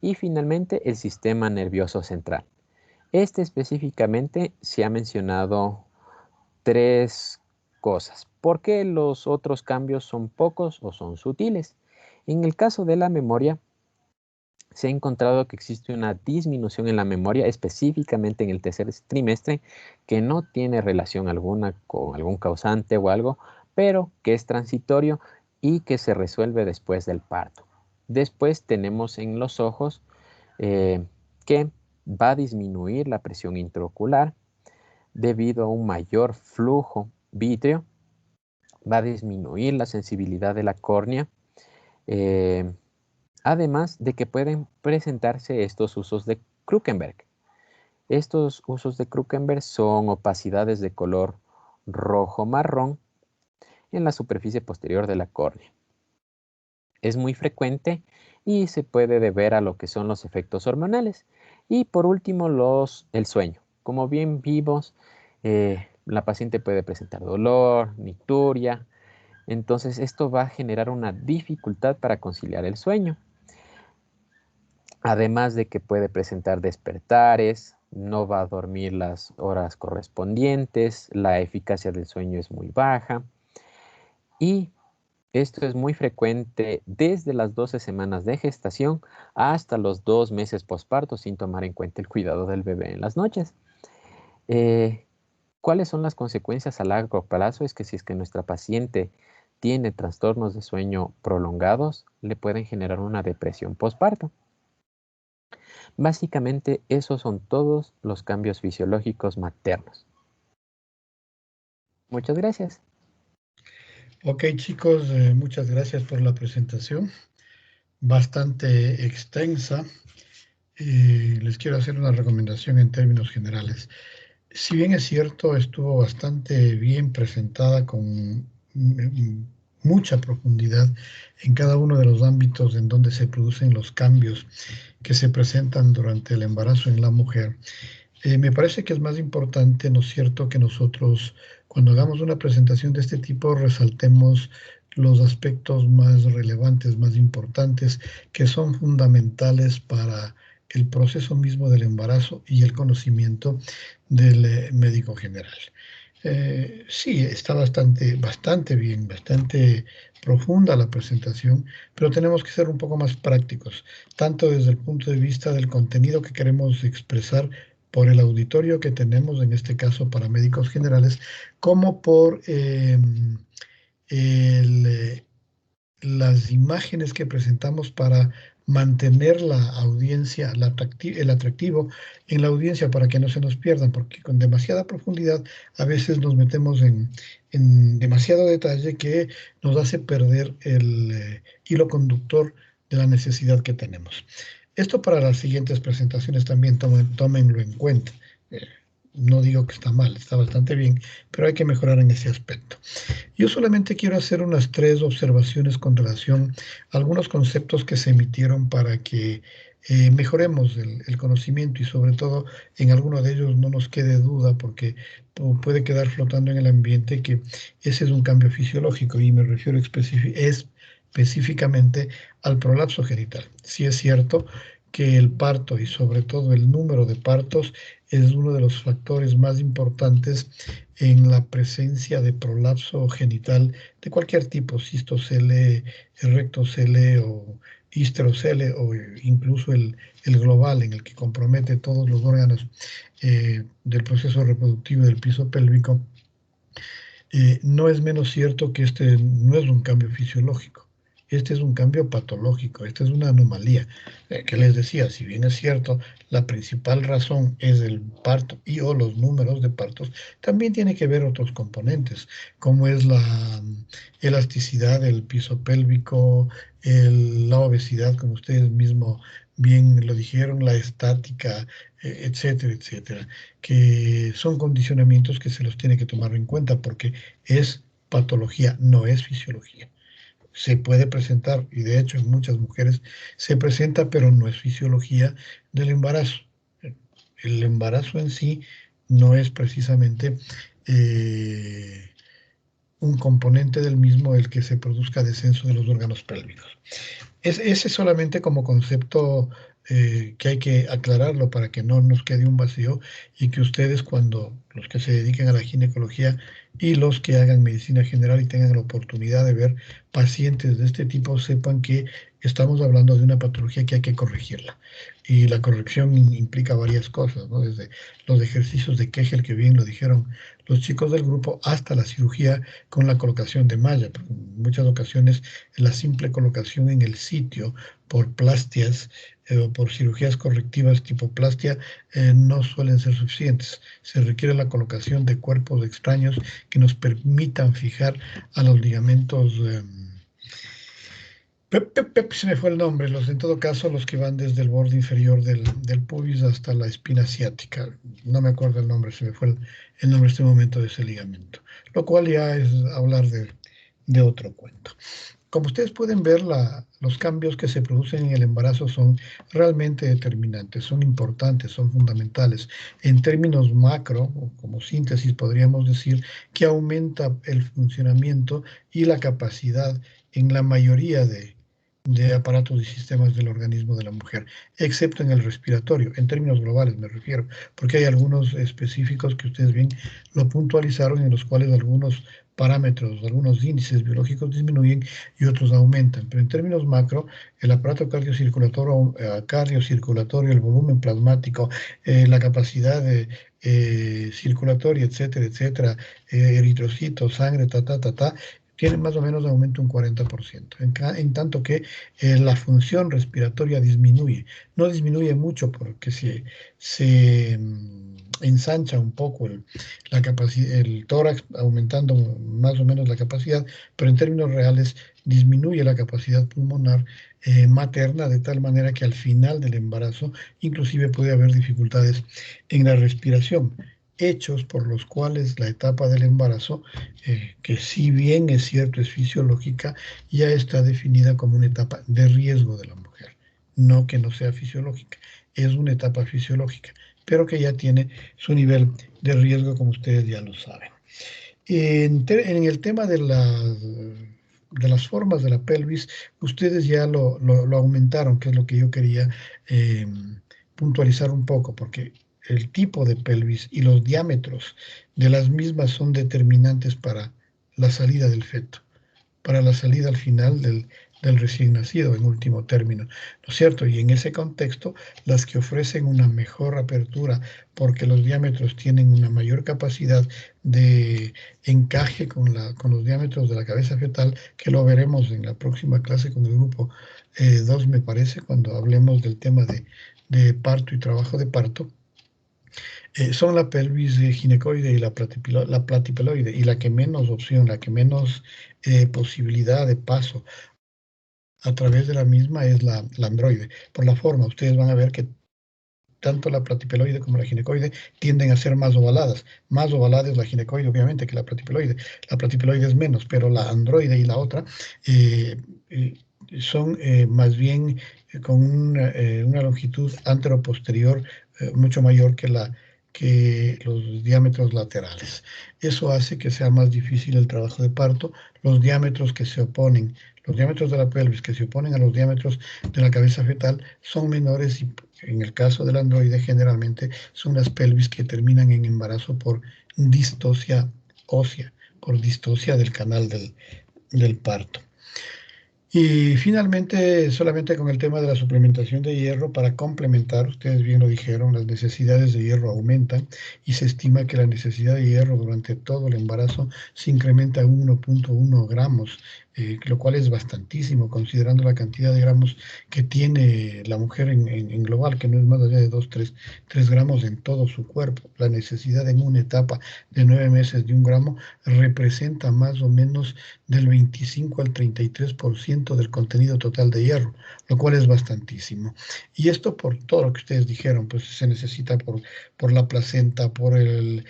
Y finalmente el sistema nervioso central. Este específicamente se ha mencionado 3 cosas. ¿Por qué los otros cambios son pocos o son sutiles? En el caso de la memoria, se ha encontrado que existe una disminución en la memoria, específicamente en el tercer trimestre, que no tiene relación alguna con algún causante o algo, pero que es transitorio y que se resuelve después del parto. Después tenemos en los ojos que va a disminuir la presión intraocular debido a un mayor flujo vítreo, va a disminuir la sensibilidad de la córnea, además de que pueden presentarse estos usos de Krukenberg. Estos usos de Krukenberg son opacidades de color rojo-marrón en la superficie posterior de la córnea. Es muy frecuente y se puede deber a lo que son los efectos hormonales. Y por último, el sueño. Como bien vimos, la paciente puede presentar dolor, nicturia. Entonces, esto va a generar una dificultad para conciliar el sueño. Además de que puede presentar despertares, no va a dormir las horas correspondientes, la eficacia del sueño es muy baja. Y esto es muy frecuente desde las 12 semanas de gestación hasta los 2 meses posparto, sin tomar en cuenta el cuidado del bebé en las noches. ¿Cuáles son las consecuencias a largo plazo? Es que si es que nuestra paciente tiene trastornos de sueño prolongados, le pueden generar una depresión posparto. Básicamente, esos son todos los cambios fisiológicos maternos. Muchas gracias. Ok, chicos, muchas gracias por la presentación, bastante extensa. Les quiero hacer una recomendación en términos generales. Si bien es cierto, estuvo bastante bien presentada con mucha profundidad en cada uno de los ámbitos en donde se producen los cambios que se presentan durante el embarazo en la mujer. Me parece que es más importante, ¿no es cierto?, que nosotros, cuando hagamos una presentación de este tipo, resaltemos los aspectos más relevantes, más importantes, que son fundamentales para el proceso mismo del embarazo y el conocimiento del médico general. Sí, está bastante bien, bastante profunda la presentación, pero tenemos que ser un poco más prácticos, tanto desde el punto de vista del contenido que queremos expresar por el auditorio que tenemos, en este caso para médicos generales, como por el, las imágenes que presentamos para mantener la audiencia, el atractivo en la audiencia para que no se nos pierdan, porque con demasiada profundidad a veces nos metemos en demasiado detalle que nos hace perder el hilo conductor de la necesidad que tenemos. Esto para las siguientes presentaciones también tómenlo en cuenta. Eh, no digo que está mal, está bastante bien, pero hay que mejorar en ese aspecto. Yo solamente quiero hacer unas 3 observaciones con relación a algunos conceptos que se emitieron para que mejoremos el conocimiento y sobre todo en alguno de ellos no nos quede duda porque puede quedar flotando en el ambiente que ese es un cambio fisiológico y me refiero específicamente al prolapso genital. Sí es cierto que el parto y sobre todo el número de partos es uno de los factores más importantes en la presencia de prolapso genital de cualquier tipo, cistocele, rectocele o histerocele o incluso el global en el que compromete todos los órganos del proceso reproductivo del piso pélvico. No es menos cierto que este no es un cambio fisiológico, este es un cambio patológico, esta es una anomalía. Que les decía, si bien es cierto, la principal razón es el parto y o los números de partos, también tiene que ver otros componentes, como es la elasticidad del piso pélvico, la obesidad, como ustedes mismos bien lo dijeron, la estática, etcétera, etcétera, que son condicionamientos que se los tiene que tomar en cuenta porque es patología, no es fisiología. Se puede presentar, y de hecho en muchas mujeres se presenta, pero no es fisiología del embarazo. El embarazo en sí no es precisamente un componente del mismo el que se produzca descenso de los órganos pélvicos. Ese solamente como concepto que hay que aclararlo para que no nos quede un vacío y que ustedes cuando los que se dediquen a la ginecología y los que hagan medicina general y tengan la oportunidad de ver pacientes de este tipo sepan que estamos hablando de una patología que hay que corregirla. Y la corrección implica varias cosas, ¿no? Desde los ejercicios de Kegel, que bien lo dijeron los chicos del grupo, hasta la cirugía con la colocación de malla. Porque en muchas ocasiones la simple colocación en el sitio por plastias o por cirugías correctivas tipo plastia no suelen ser suficientes. Se requiere la colocación de cuerpos extraños que nos permitan fijar a los ligamentos. Se me fue el nombre, en todo caso, los que van desde el borde inferior del pubis hasta la espina ciática. No me acuerdo el nombre, se me fue el nombre en este momento de ese ligamento. Lo cual ya es hablar de otro cuento. Como ustedes pueden ver, los cambios que se producen en el embarazo son realmente determinantes, son importantes, son fundamentales. En términos macro, o como síntesis, podríamos decir que aumenta el funcionamiento y la capacidad en la mayoría de aparatos y sistemas del organismo de la mujer, excepto en el respiratorio, en términos globales me refiero, porque hay algunos específicos que ustedes bien lo puntualizaron, en los cuales algunos parámetros, algunos índices biológicos disminuyen y otros aumentan. Pero en términos macro, el aparato cardiocirculatorio, el volumen plasmático, la capacidad circulatoria, etcétera, etcétera, eritrocitos, sangre, tiene más o menos de aumento un 40%, en tanto que la función respiratoria disminuye. No disminuye mucho porque se ensancha un poco el tórax, aumentando más o menos la capacidad, pero en términos reales disminuye la capacidad pulmonar materna de tal manera que al final del embarazo inclusive puede haber dificultades en la respiración, hechos por los cuales la etapa del embarazo, que si bien es cierto es fisiológica, ya está definida como una etapa de riesgo de la mujer, no que no sea fisiológica, es una etapa fisiológica. pero que ya tiene su nivel de riesgo, como ustedes ya lo saben. En el tema de las formas de la pelvis, ustedes ya lo aumentaron, que es lo que yo quería puntualizar un poco, porque el tipo de pelvis y los diámetros de las mismas son determinantes para la salida del feto, para la salida al final del recién nacido, en último término, ¿no es cierto? Y en ese contexto, las que ofrecen una mejor apertura, porque los diámetros tienen una mayor capacidad de encaje con los diámetros de la cabeza fetal, que lo veremos en la próxima clase con el grupo 2, me parece, cuando hablemos del tema de parto y trabajo de parto. Son la pelvis ginecoide y la platipeloide, y la que menos opción, la que menos posibilidad de paso a través de la misma es la androide. Por la forma, ustedes van a ver que tanto la platipeloide como la ginecoide tienden a ser más ovaladas. Más ovalada es la ginecoide, obviamente, que la platipeloide. La platipeloide es menos, pero la androide y la otra eh, eh, son más bien con una longitud anteroposterior mucho mayor que los diámetros laterales. Eso hace que sea más difícil el trabajo de parto. Los diámetros que se oponen, los diámetros de la pelvis que se oponen a los diámetros de la cabeza fetal son menores, y en el caso del androide generalmente son las pelvis que terminan en embarazo por distocia ósea, por distocia del canal del parto. Y finalmente, solamente con el tema de la suplementación de hierro, para complementar, ustedes bien lo dijeron, las necesidades de hierro aumentan y se estima que la necesidad de hierro durante todo el embarazo se incrementa a 1.1 gramos, lo cual es bastantísimo considerando la cantidad de gramos que tiene la mujer en global, que no es más allá de 3 gramos en todo su cuerpo. La necesidad en una etapa de 9 meses de 1 gramo representa más o menos del 25 al 33% del contenido total de hierro, lo cual es bastantísimo. Y esto por todo lo que ustedes dijeron, pues se necesita por la placenta, por el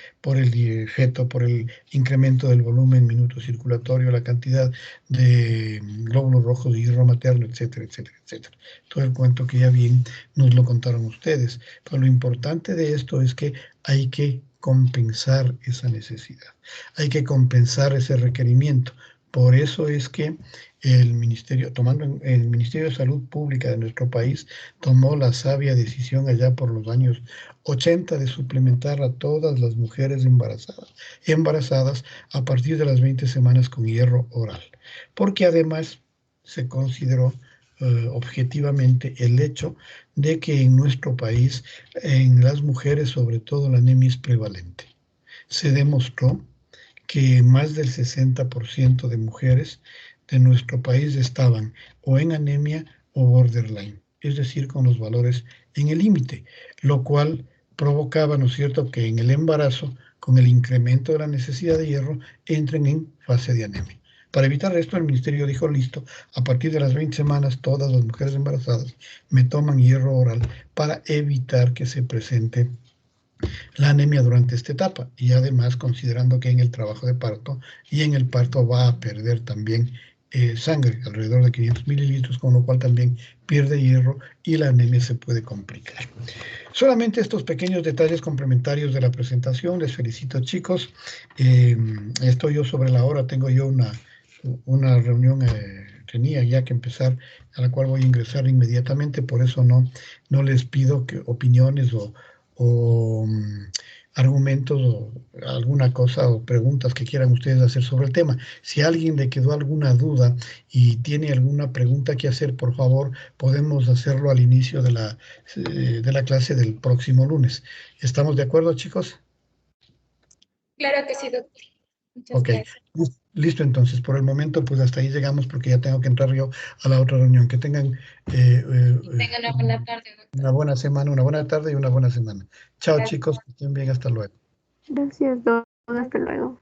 feto, por el incremento del volumen minuto circulatorio, la cantidad de glóbulos rojos de hierro materno, etcétera, etcétera, etcétera. Todo el cuento que ya bien nos lo contaron ustedes. Pero lo importante de esto es que hay que compensar esa necesidad, hay que compensar ese requerimiento. Por eso es que el Ministerio de Salud Pública de nuestro país tomó la sabia decisión allá por los años 80 de suplementar a todas las mujeres embarazadas a partir de las 20 semanas con hierro oral, porque además se consideró objetivamente el hecho de que en nuestro país, en las mujeres sobre todo, la anemia es prevalente. Se demostró que más del 60% de mujeres de nuestro país estaban o en anemia o borderline, es decir, con los valores en el límite, lo cual provocaba, ¿no es cierto?, que en el embarazo, con el incremento de la necesidad de hierro, entren en fase de anemia. Para evitar esto, el ministerio dijo, listo, a partir de las 20 semanas, todas las mujeres embarazadas me toman hierro oral para evitar que se presente la anemia durante esta etapa, y además considerando que en el trabajo de parto y en el parto va a perder también sangre, alrededor de 500 mililitros, con lo cual también pierde hierro y la anemia se puede complicar. Solamente estos pequeños detalles complementarios de la presentación. Les felicito, chicos. Estoy yo sobre la hora, tengo yo una reunión, tenía ya que empezar, a la cual voy a ingresar inmediatamente, por eso no les pido opiniones o argumentos o alguna cosa o preguntas que quieran ustedes hacer sobre el tema. Si a alguien le quedó alguna duda y tiene alguna pregunta que hacer, por favor, podemos hacerlo al inicio de la clase del próximo lunes. ¿Estamos de acuerdo, chicos? Claro que sí, doctor. Muchas Ok, gracias. listo entonces. Por el momento, pues hasta ahí llegamos porque ya tengo que entrar yo a la otra reunión. Que tengan Tenga una buena tarde, doctor. una buena semana, una buena tarde y una buena semana. Chao, Gracias. chicos, que estén bien, hasta luego. Gracias, doctor. Hasta luego.